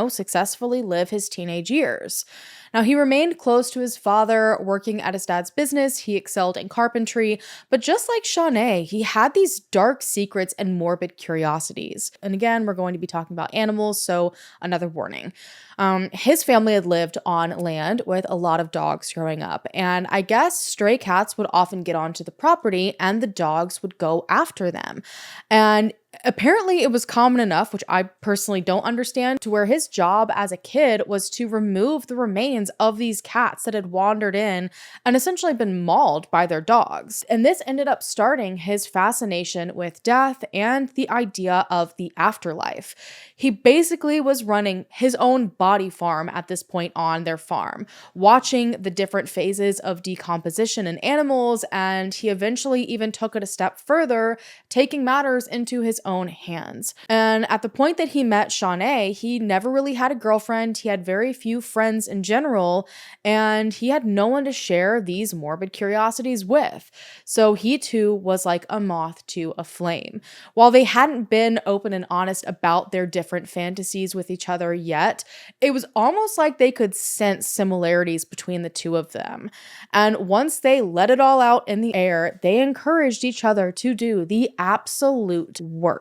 successfully live his teenage years. Now, he remained close to his father, working at his dad's business. He excelled in carpentry, but just like Shaun, he had these dark secrets and morbid curiosities. And again, we're going to be talking about animals, so another warning. His family had lived on land with a lot of dogs growing up, and I guess stray cats would often get onto the property and the dogs would go after them. And apparently it was common enough, which I personally don't understand, to where his job as a kid was to remove the remains of these cats that had wandered in and essentially been mauled by their dogs. And this ended up starting his fascination with death and the idea of the afterlife. He basically was running his own body farm at this point on their farm, watching the different phases of decomposition in animals, and he eventually even took it a step further, taking matters into his own hands. And at the point that he met Shaun, he never really had a girlfriend. He had very few friends in general, and he had no one to share these morbid curiosities with. So he too was like a moth to a flame. While they hadn't been open and honest about their different fantasies with each other yet, it was almost like they could sense similarities between the two of them. And once they let it all out in the air, they encouraged each other to do the absolute worst.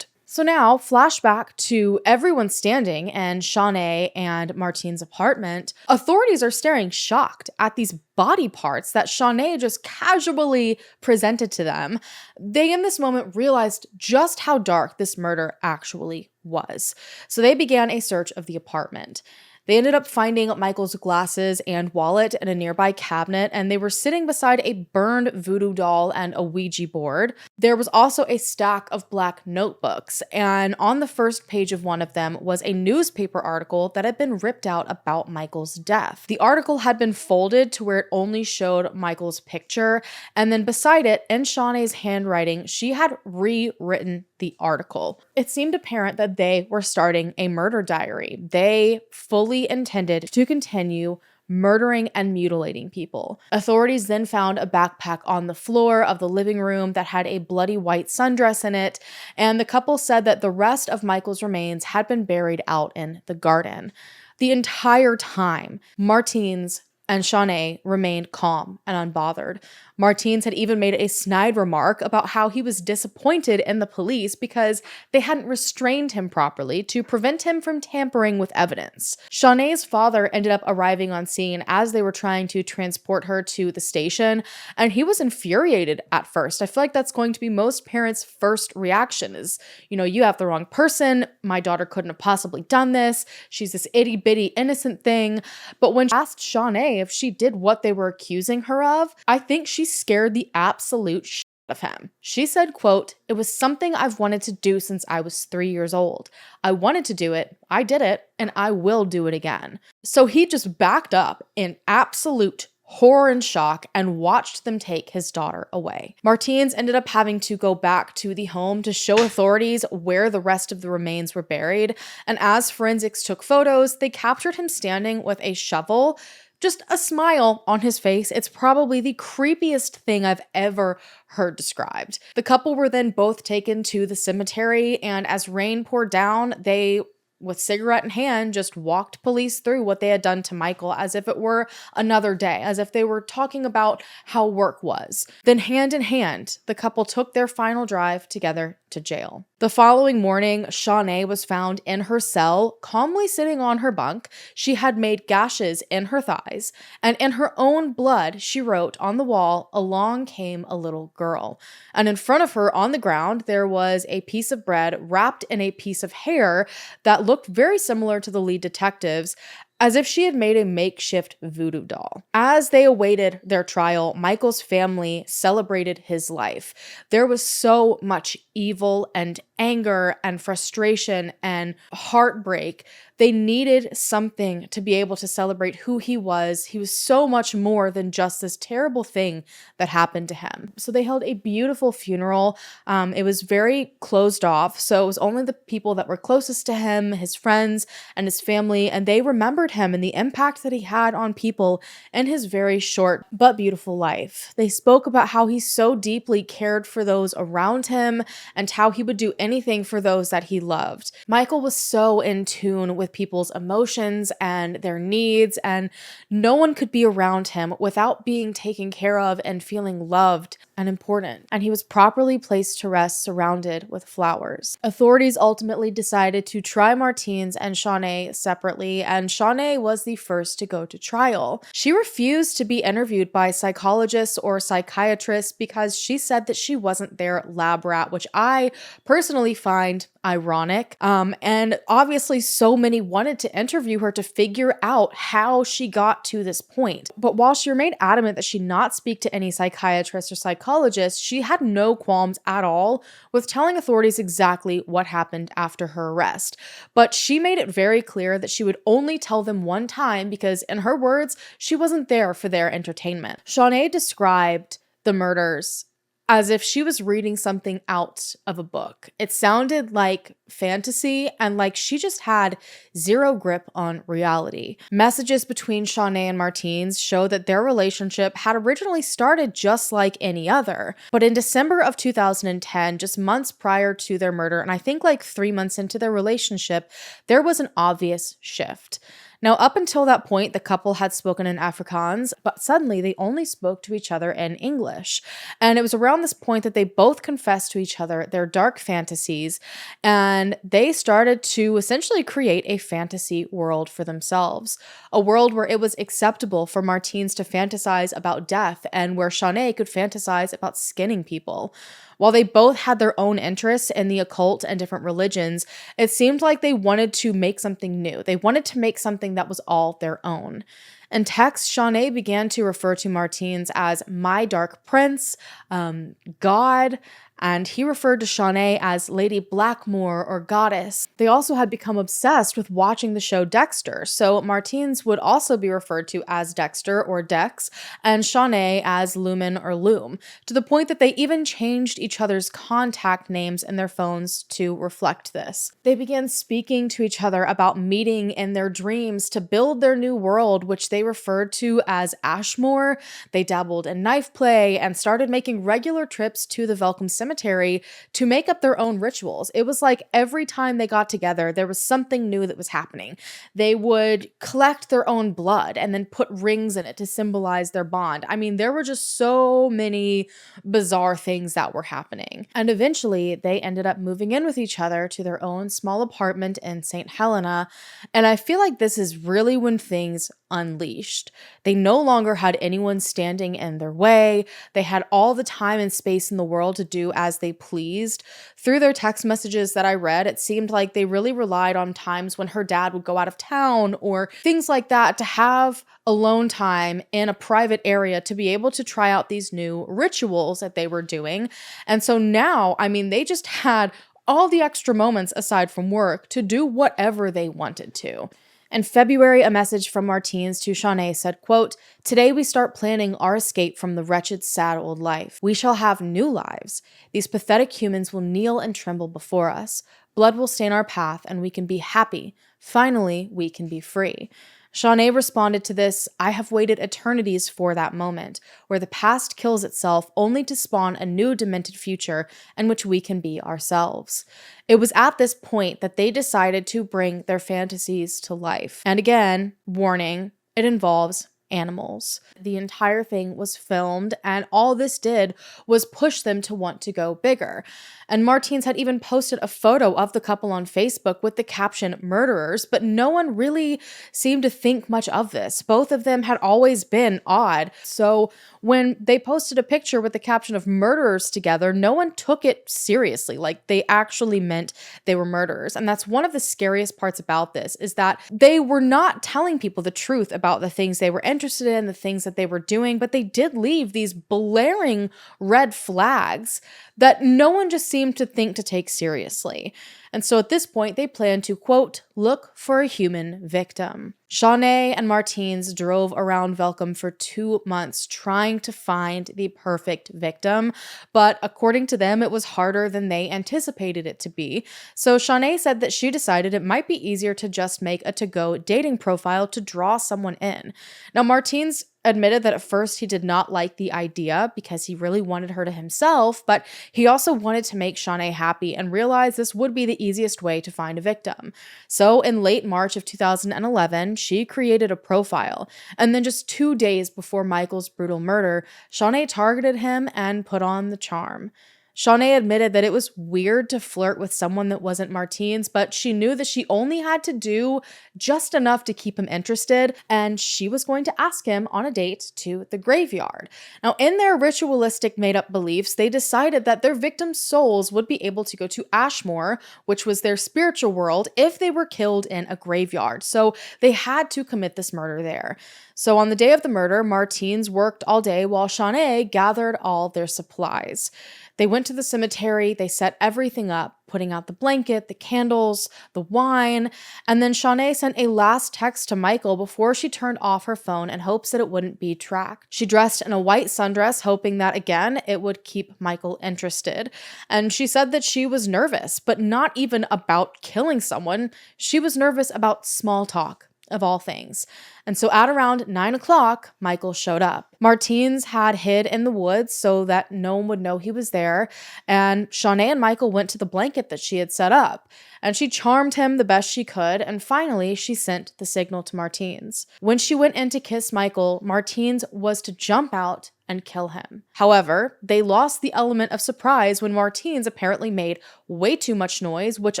So now, flashback to everyone standing in Shaun and Martine's apartment. Authorities are staring shocked at these body parts that Shaun just casually presented to them. They, in this moment, realized just how dark this murder actually was. So they began a search of the apartment. They ended up finding Michael's glasses and wallet in a nearby cabinet, and they were sitting beside a burned voodoo doll and a Ouija board. There was also a stack of black notebooks, and on the first page of one of them was a newspaper article that had been ripped out about Michael's death. The article had been folded to where it only showed Michael's picture, and then beside it, in Shauna's handwriting, she had rewritten the article. It seemed apparent that they were starting a murder diary. They fully intended to continue murdering and mutilating people. Authorities then found a backpack on the floor of the living room that had a bloody white sundress in it, and the couple said that the rest of Michael's remains had been buried out in the garden. The entire time, Martine's and Shaun remained calm and unbothered. Martine's had even made a snide remark about how he was disappointed in the police because they hadn't restrained him properly to prevent him from tampering with evidence. Shauna's father ended up arriving on scene as they were trying to transport her to the station, and he was infuriated at first. I feel like that's going to be most parents' first reaction is, you have the wrong person. My daughter couldn't have possibly done this. She's this itty-bitty innocent thing. But when she asked Shaun if she did what they were accusing her of, I think she scared the absolute shit of him. She said, quote, "It was something I've wanted to do since I was 3 years old. I wanted to do it, I did it, and I will do it again." So he just backed up in absolute horror and shock and watched them take his daughter away. Martine's ended up having to go back to the home to show authorities where the rest of the remains were buried, and as forensics took photos, they captured him standing with a shovel, just a smile on his face. It's probably the creepiest thing I've ever heard described. The couple were then both taken to the cemetery, and as rain poured down, they, with cigarette in hand, just walked police through what they had done to Michael as if it were another day, as if they were talking about how work was. Then hand in hand, the couple took their final drive together to jail. The following morning, Shaun was found in her cell, calmly sitting on her bunk. She had made gashes in her thighs, and in her own blood, she wrote on the wall, "Along came a little girl." And in front of her on the ground, there was a piece of bread wrapped in a piece of hair that looked very similar to the lead detectives, as if she had made a makeshift voodoo doll. As they awaited their trial, Michael's family celebrated his life. There was so much evil and anger and frustration and heartbreak They needed something to be able to celebrate who he was. He was so much more than just this terrible thing that happened to him. So they held a beautiful funeral. It was very closed off. So it was only the people that were closest to him, his friends and his family, and they remembered him and the impact that he had on people in his very short but beautiful life. They spoke about how he so deeply cared for those around him and how he would do anything for those that he loved. Michael was so in tune with people's emotions and their needs, and no one could be around him without being taken care of and feeling loved and important. And he was properly placed to rest surrounded with flowers. Authorities ultimately decided to try Martins and Shaun separately, and Shaun was the first to go to trial. She refused to be interviewed by psychologists or psychiatrists because she said that she wasn't their lab rat, which I personally find ironic. And obviously so many wanted to interview her to figure out how she got to this point. But while she remained adamant that she not speak to any psychiatrist or psychologist, she had no qualms at all with telling authorities exactly what happened after her arrest. But she made it very clear that she would only tell them one time because, in her words, she wasn't there for their entertainment. Shaun described the murders as if she was reading something out of a book. It sounded like fantasy and like she just had zero grip on reality. Messages between Shaun and Martins show that their relationship had originally started just like any other. But in December of 2010, just months prior to their murder, and I think like 3 months into their relationship, there was an obvious shift. Now, up until that point, the couple had spoken in Afrikaans, but suddenly they only spoke to each other in English. And it was around this point that they both confessed to each other their dark fantasies, and they started to essentially create a fantasy world for themselves. A world where it was acceptable for Martins to fantasize about death and where Shaun could fantasize about skinning people. While they both had their own interests in the occult and different religions, it seemed like they wanted to make something new. They wanted to make something that was all their own. In text, Shaun began to refer to Martins as my dark prince, God, and he referred to Shaun as Lady Blackmore or Goddess. They also had become obsessed with watching the show Dexter, so Martins would also be referred to as Dexter or Dex, and Shaun as Lumen or Loom, to the point that they even changed each other's contact names in their phones to reflect this. They began speaking to each other about meeting in their dreams to build their new world, which they referred to as Ashmore. They dabbled in knife play and started making regular trips to the Welkom Cemetery to make up their own rituals. It was like every time they got together, there was something new that was happening. They would collect their own blood and then put rings in it to symbolize their bond. I mean, there were just so many bizarre things that were happening. And eventually, they ended up moving in with each other to their own small apartment in St. Helena. And I feel like this is really when things unleashed. They no longer had anyone standing in their way. They had all the time and space in the world to do as they pleased. Through their text messages that I read, it seemed like they really relied on times when her dad would go out of town or things like that to have alone time in a private area to be able to try out these new rituals that they were doing. And so now, I mean, they just had all the extra moments aside from work to do whatever they wanted to. In February, a message from Martins to Shaun said, quote, "Today we start planning our escape from the wretched, sad old life. We shall have new lives. These pathetic humans will kneel and tremble before us. Blood will stain our path and we can be happy. Finally, we can be free." Shaun responded to this, "I have waited eternities for that moment, where the past kills itself only to spawn a new demented future in which we can be ourselves." It was at this point that they decided to bring their fantasies to life. And again, warning, it involves animals. The entire thing was filmed, and all this did was push them to want to go bigger. And Martins had even posted a photo of the couple on Facebook with the caption "murderers," but no one really seemed to think much of this. Both of them had always been odd. So when they posted a picture with the caption of "murderers" together, no one took it seriously. Like, they actually meant they were murderers. And that's one of the scariest parts about this, is that they were not telling people the truth about the things they were interested in, the things that they were doing, but they did leave these blaring red flags that no one just seemed to think to take seriously. And so at this point, they planned to, quote, look for a human victim. Shaun and Martins drove around Welkom for 2 months trying to find the perfect victim, but according to them, it was harder than they anticipated it to be. So Shaun said that she decided it might be easier to just make a to-go dating profile to draw someone in. Now, Martins admitted that at first he did not like the idea because he really wanted her to himself, but he also wanted to make Shaun happy and realized this would be the easiest way to find a victim. So in late March of 2011, she created a profile, and then just 2 days before Michael's brutal murder, Shaun targeted him and put on the charm. Shaun admitted that it was weird to flirt with someone that wasn't Martins, but she knew that she only had to do just enough to keep him interested, and she was going to ask him on a date to the graveyard. Now, in their ritualistic made-up beliefs, they decided that their victims' souls would be able to go to Ashmore, which was their spiritual world, if they were killed in a graveyard. So they had to commit this murder there. So on the day of the murder, Martins worked all day while Shaun gathered all their supplies. They went to the cemetery, they set everything up, putting out the blanket, the candles, the wine, and then Shaun sent a last text to Michael before she turned off her phone in hopes that it wouldn't be tracked. She dressed in a white sundress, hoping that, again, it would keep Michael interested. And she said that she was nervous, but not even about killing someone. She was nervous about small talk, of all things. And so at around 9 o'clock, Michael showed up. Martins had hid in the woods so that no one would know he was there, and Shaun and Michael went to the blanket that she had set up, and she charmed him the best she could, and finally she sent the signal to Martins. When she went in to kiss Michael, Martins was to jump out and kill him. However, they lost the element of surprise when Martins apparently made way too much noise, which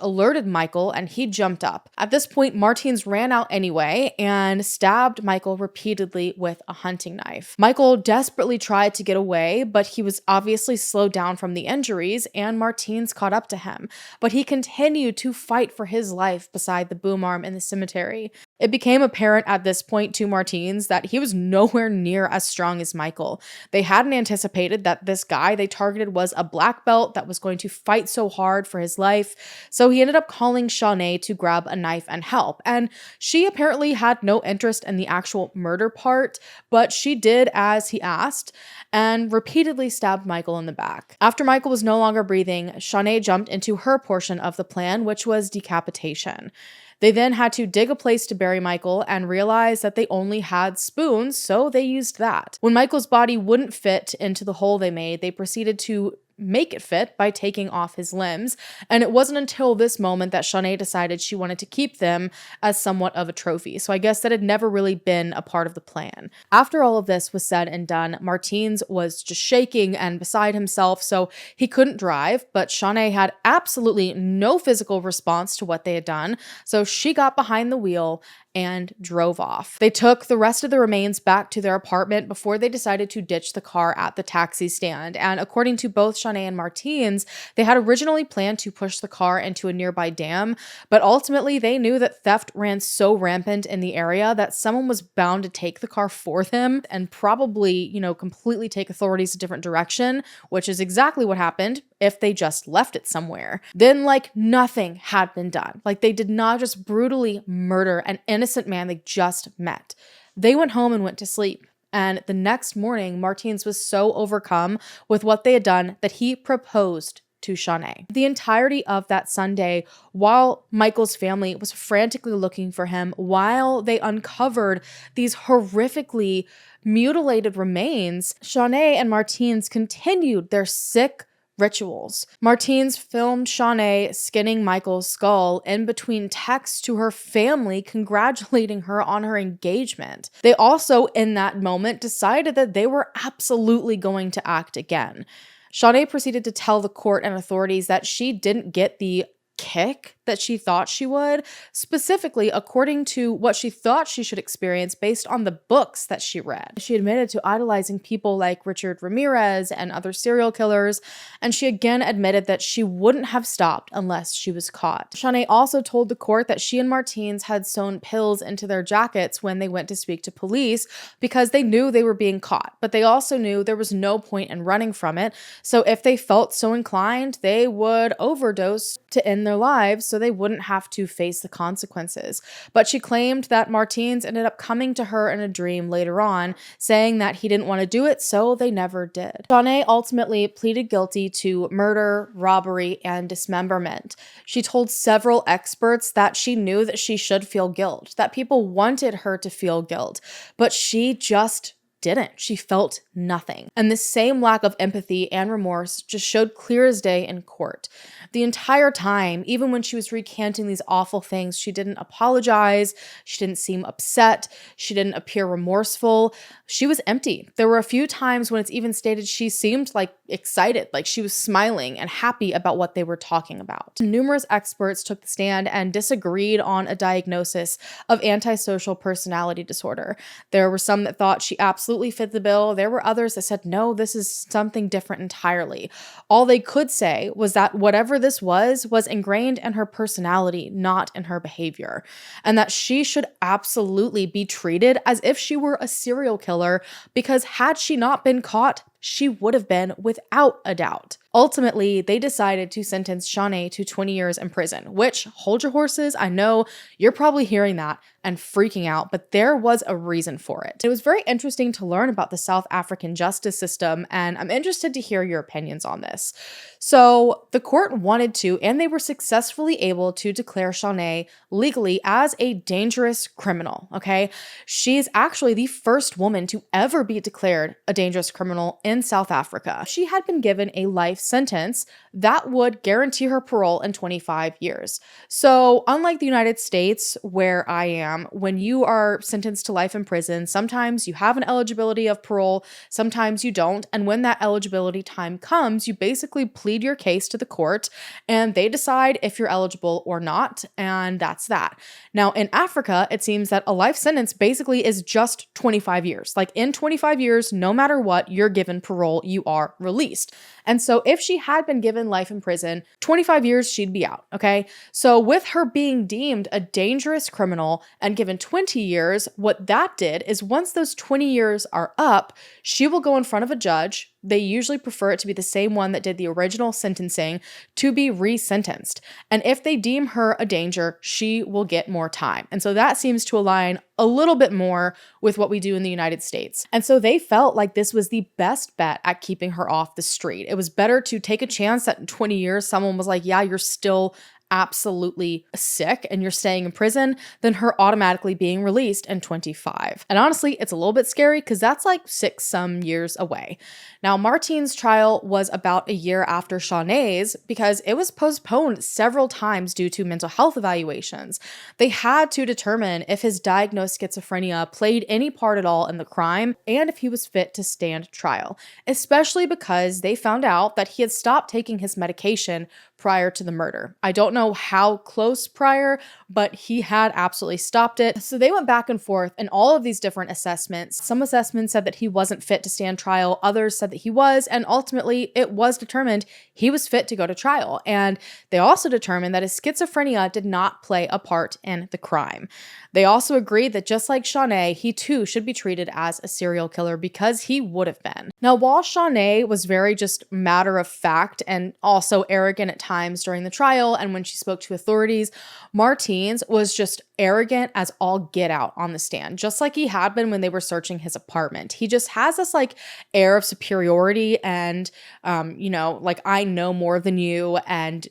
alerted Michael, and he jumped up. At this point, Martins ran out anyway and stabbed Michael repeatedly with a hunting knife. Michael desperately tried to get away, but he was obviously slowed down from the injuries, and Martins caught up to him. But he continued to fight for his life beside the boom arm in the cemetery. It became apparent at this point to Martins that he was nowhere near as strong as Michael. They hadn't anticipated that this guy they targeted was a black belt that was going to fight so hard for his life, so he ended up calling Shaun to grab a knife and help. And she apparently had no interest in the actual murder part, but she did as he asked and repeatedly stabbed Michael in the back. After Michael was no longer breathing, Shaun jumped into her portion of the plan, which was decapitation. They then had to dig a place to bury Michael and realized that they only had spoons, so they used that. When Michael's body wouldn't fit into the hole they made, they proceeded to make it fit by taking off his limbs, and it wasn't until this moment that Shaun decided she wanted to keep them as somewhat of a trophy. So I guess that had never really been a part of the plan. After all of this was said and done, Martins was just shaking and beside himself, so he couldn't drive, but Shaun had absolutely no physical response to what they had done, so she got behind the wheel and drove off. They took the rest of the remains back to their apartment before they decided to ditch the car at the taxi stand. And according to both Shaun and Martins, they had originally planned to push the car into a nearby dam, but ultimately they knew that theft ran so rampant in the area that someone was bound to take the car for them and probably, completely take authorities a different direction, which is exactly what happened if they just left it somewhere. Then nothing had been done. They did not just brutally murder an innocent man they just met. They went home and went to sleep. And the next morning, Martins was so overcome with what they had done that he proposed to Shaun. The entirety of that Sunday, while Michael's family was frantically looking for him, while they uncovered these horrifically mutilated remains, Shaun and Martins continued their sick rituals. Martins filmed Shaun skinning Michael's skull in between texts to her family congratulating her on her engagement. They also, in that moment, decided that they were absolutely going to act again. Shaun proceeded to tell the court and authorities that she didn't get the kick that she thought she would, specifically according to what she thought she should experience based on the books that she read. She admitted to idolizing people like Richard Ramirez and other serial killers, and she again admitted that she wouldn't have stopped unless she was caught. Shaun also told the court that she and Martins had sewn pills into their jackets when they went to speak to police because they knew they were being caught, but they also knew there was no point in running from it, so if they felt so inclined, they would overdose to end their lives so they wouldn't have to face the consequences. But she claimed that Martins ended up coming to her in a dream later on, saying that he didn't want to do it, so they never did. Shaun ultimately pleaded guilty to murder, robbery, and dismemberment. She told several experts that she knew that she should feel guilt, that people wanted her to feel guilt, but she just didn't. She felt nothing. And the same lack of empathy and remorse just showed clear as day in court. The entire time, even when she was recanting these awful things, she didn't apologize. She didn't seem upset. She didn't appear remorseful. She was empty. There were a few times when it's even stated she seemed like excited, like she was smiling and happy about what they were talking about. Numerous experts took the stand and disagreed on a diagnosis of antisocial personality disorder. There were some that thought she absolutely fit the bill. There were others that said, no, this is something different entirely. All they could say was that whatever this was ingrained in her personality, not in her behavior, and that she should absolutely be treated as if she were a serial killer, because had she not been caught, she would have been without a doubt. Ultimately, they decided to sentence Shaun to 20 years in prison, which, hold your horses, I know you're probably hearing that and freaking out, but there was a reason for it. It was very interesting to learn about the South African justice system, and I'm interested to hear your opinions on this. So the court wanted to, and they were successfully able to declare Shaun legally as a dangerous criminal, okay? She is actually the first woman to ever be declared a dangerous criminal in South Africa. She had been given a life sentence that would guarantee her parole in 25 years. So unlike the United States, where I am, when you are sentenced to life in prison, sometimes you have an eligibility of parole, sometimes you don't. And when that eligibility time comes, you basically plead your case to the court and they decide if you're eligible or not. And that's that. Now in Africa, it seems that a life sentence basically is just 25 years. Like in 25 years, no matter what, you're given parole, you are released. And so if she had been given life in prison, 25 years, she'd be out, okay? So with her being deemed a dangerous criminal and given 20 years, what that did is once those 20 years are up, she will go in front of a judge. They usually prefer it to be the same one that did the original sentencing to be resentenced. And if they deem her a danger, she will get more time. And so that seems to align a little bit more with what we do in the United States. And so they felt like this was the best bet at keeping her off the street. It was better to take a chance that in 20 years, someone was like, yeah, you're still absolutely sick and you're staying in prison, than her automatically being released in 25. And honestly, it's a little bit scary because that's like 6 some years away. Now, Martin's trial was about a year after Shaun's because it was postponed several times due to mental health evaluations. They had to determine if his diagnosed schizophrenia played any part at all in the crime and if he was fit to stand trial, especially because they found out that he had stopped taking his medication prior to the murder. I don't know how close prior, but he had absolutely stopped it. So they went back and forth in all of these different assessments. Some assessments said that he wasn't fit to stand trial. Others said that he was, and ultimately it was determined he was fit to go to trial. And they also determined that his schizophrenia did not play a part in the crime. They also agreed that just like Shaun, he too should be treated as a serial killer because he would have been. Now, while Shaun was very just matter of fact and also arrogant at times during the trial and when she spoke to authorities, Martins was just arrogant as all get out on the stand, just like he had been when they were searching his apartment. He just has this like air of superiority and, like I know more than you and,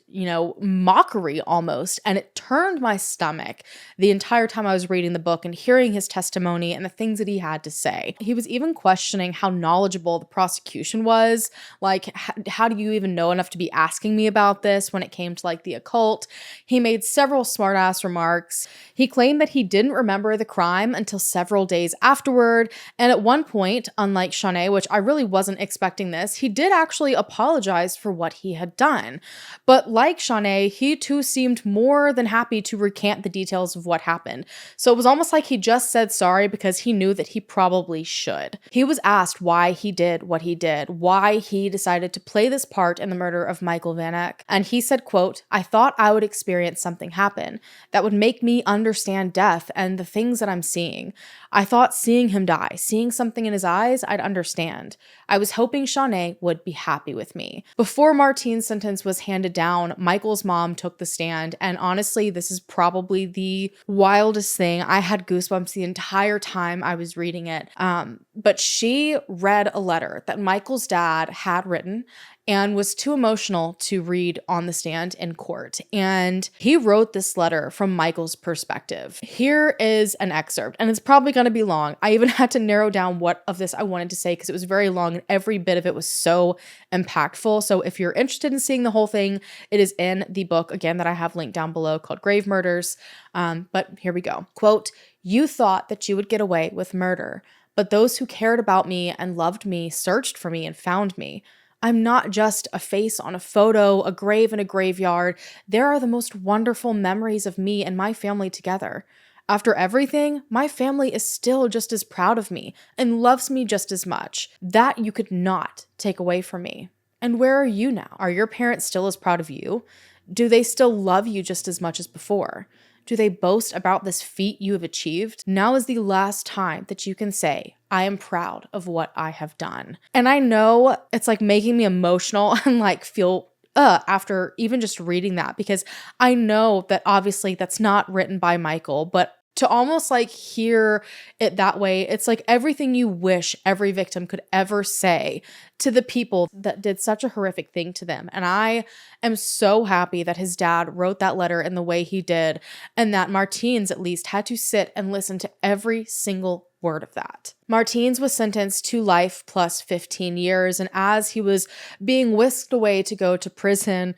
mockery almost. And it turned my stomach the entire time I was reading the book and hearing his testimony and the things that he had to say. He was even questioning how knowledgeable the prosecution was. Like, how do you even know enough to be asking me about this when it came to like the occult? He made several smart-ass remarks. He claimed that he didn't remember the crime until several days afterward. And at one point, unlike Shaun, which I really wasn't expecting this, he did actually apologize for what he had done. But like Shaun, he too seemed more than happy to recant the details of what happened. So it was almost like he just said sorry because he knew that he probably should. He was asked why he did what he did, why he decided to play this part in the murder of Michael Van Eck. And he said, quote, "I thought I would experience something happen that would make me understand death and the things that I'm seeing. I thought seeing him die, seeing something in his eyes, I'd understand. I was hoping Shaun would be happy with me." Before Martine's sentence was handed down, Michael's mom took the stand, and honestly, this is probably the wildest thing. I had goosebumps the entire time I was reading it. But she read a letter that Michael's dad had written and was too emotional to read on the stand in court. And he wrote this letter from Michael's perspective. Here is an excerpt, and it's probably going to be long. I even had to narrow down what of this I wanted to say because it was very long and every bit of it was so impactful. So if you're interested in seeing the whole thing, it is in the book, again, that I have linked down below called Grave Murders. But here we go. Quote, "You thought that you would get away with murder, but those who cared about me and loved me searched for me and found me. I'm not just a face on a photo, a grave in a graveyard. There are the most wonderful memories of me and my family together. After everything, my family is still just as proud of me and loves me just as much. That you could not take away from me. And where are you now? Are your parents still as proud of you? Do they still love you just as much as before? Do they boast about this feat you have achieved? Now is the last time that you can say, I am proud of what I have done." And I know it's like making me emotional and like feel after even just reading that, because I know that obviously that's not written by Michael, but to almost like hear it that way, it's like everything you wish every victim could ever say to the people that did such a horrific thing to them. And I am so happy that his dad wrote that letter in the way he did, and that Martins at least had to sit and listen to every single word of that. Martins was sentenced to life plus 15 years, and as he was being whisked away to go to prison,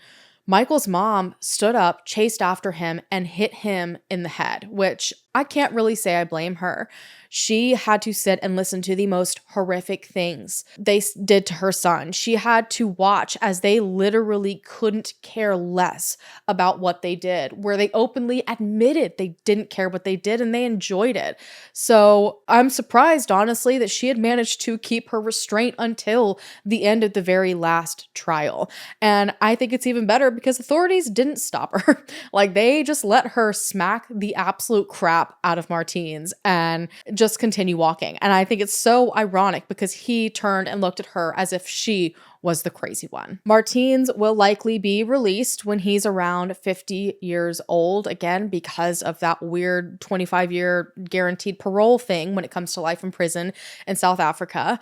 Michael's mom stood up, chased after him, and hit him in the head, which I can't really say I blame her. She had to sit and listen to the most horrific things they did to her son. She had to watch as they literally couldn't care less about what they did, where they openly admitted they didn't care what they did and they enjoyed it. So I'm surprised, honestly, that she had managed to keep her restraint until the end of the very last trial. And I think it's even better because authorities didn't stop her. Like, they just let her smack the absolute crap out of Martins and just continue walking. And I think it's so ironic because he turned and looked at her as if she was the crazy one. Martins will likely be released when he's around 50 years old, again, because of that weird 25-year guaranteed parole thing when it comes to life in prison in South Africa.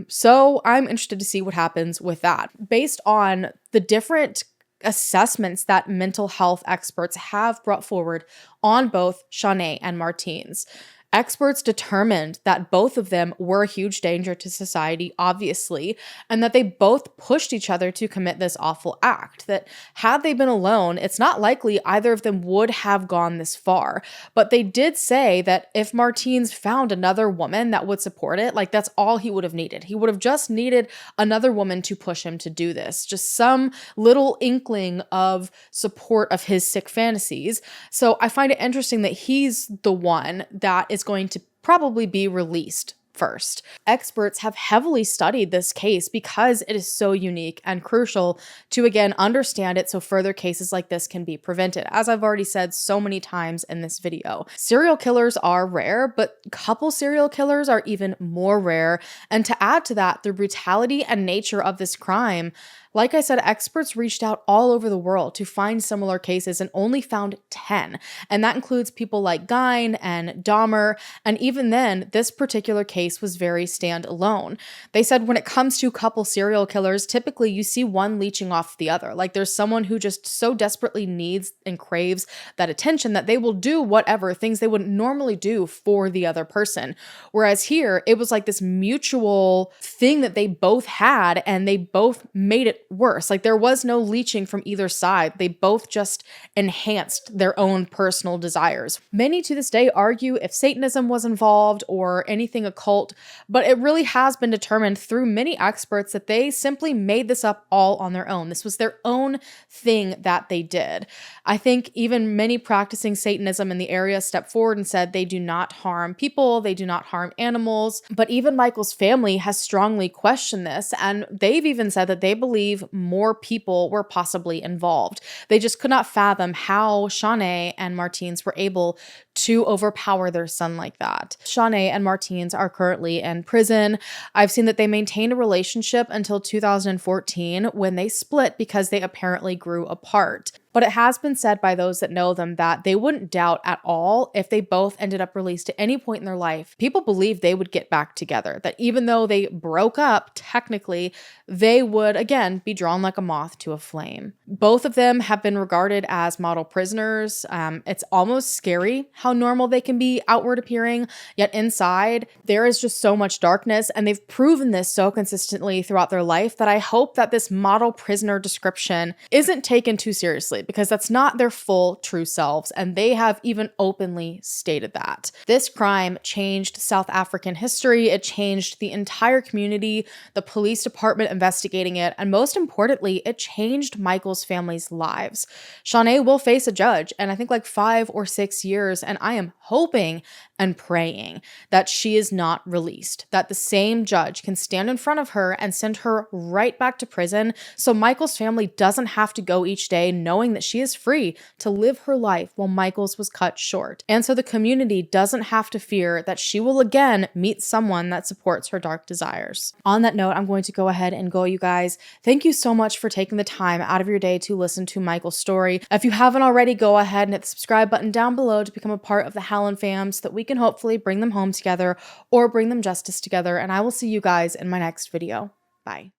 So I'm interested to see what happens with that. Based on the different assessments that mental health experts have brought forward on both Shaun and Martins, experts determined that both of them were a huge danger to society, obviously, and that they both pushed each other to commit this awful act. That had they been alone, it's not likely either of them would have gone this far. But they did say that if Martins found another woman that would support it, like that's all he would have needed. He would have just needed another woman to push him to do this. Just some little inkling of support of his sick fantasies. So I find it interesting that he's the one that is going to probably be released first. Experts have heavily studied this case because it is so unique and crucial to, again, understand it so further cases like this can be prevented. As I've already said so many times in this video, serial killers are rare, but couple serial killers are even more rare. And to add to that, the brutality and nature of this crime, like I said, experts reached out all over the world to find similar cases and only found 10. And that includes people like Gein and Dahmer. And even then, this particular case was very standalone. They said when it comes to couple serial killers, typically you see one leeching off the other. Like there's someone who just so desperately needs and craves that attention that they will do whatever things they wouldn't normally do for the other person. Whereas here, it was like this mutual thing that they both had and they both made it worse. Like there was no leeching from either side. They both just enhanced their own personal desires. Many to this day argue if Satanism was involved or anything occult occult, but it really has been determined through many experts that they simply made this up all on their own. This was their own thing that they did. I think even many practicing Satanism in the area stepped forward and said they do not harm people, they do not harm animals. But even Michael's family has strongly questioned this, and they've even said that they believe more people were possibly involved. They just could not fathom how Shaun and Martins were able to overpower their son like that. Shaun and Martins are currently in prison. I've seen that they maintained a relationship until 2014 when they split because they apparently grew apart. But it has been said by those that know them that they wouldn't doubt at all if they both ended up released at any point in their life. People believe they would get back together, that even though they broke up, technically, they would again be drawn like a moth to a flame. Both of them have been regarded as model prisoners. It's almost scary how normal they can be outward appearing, yet inside there is just so much darkness, and they've proven this so consistently throughout their life that I hope that this model prisoner description isn't taken too seriously, because that's not their full true selves, and they have even openly stated that. This crime changed South African history, it changed the entire community, the police department investigating it, and most importantly, it changed Michael's family's lives. Shaun will face a judge, and I think like 5 or 6 years, and I am hoping and praying that she is not released, that the same judge can stand in front of her and send her right back to prison so Michael's family doesn't have to go each day knowing that she is free to live her life while Michael's was cut short. And so the community doesn't have to fear that she will again meet someone that supports her dark desires. On that note, I'm going to go ahead and go, you guys. Thank you so much for taking the time out of your day to listen to Michael's story. If you haven't already, go ahead and hit the subscribe button down below to become a part of the Hallan fam so that we can hopefully bring them home together or bring them justice together. And I will see you guys in my next video. Bye.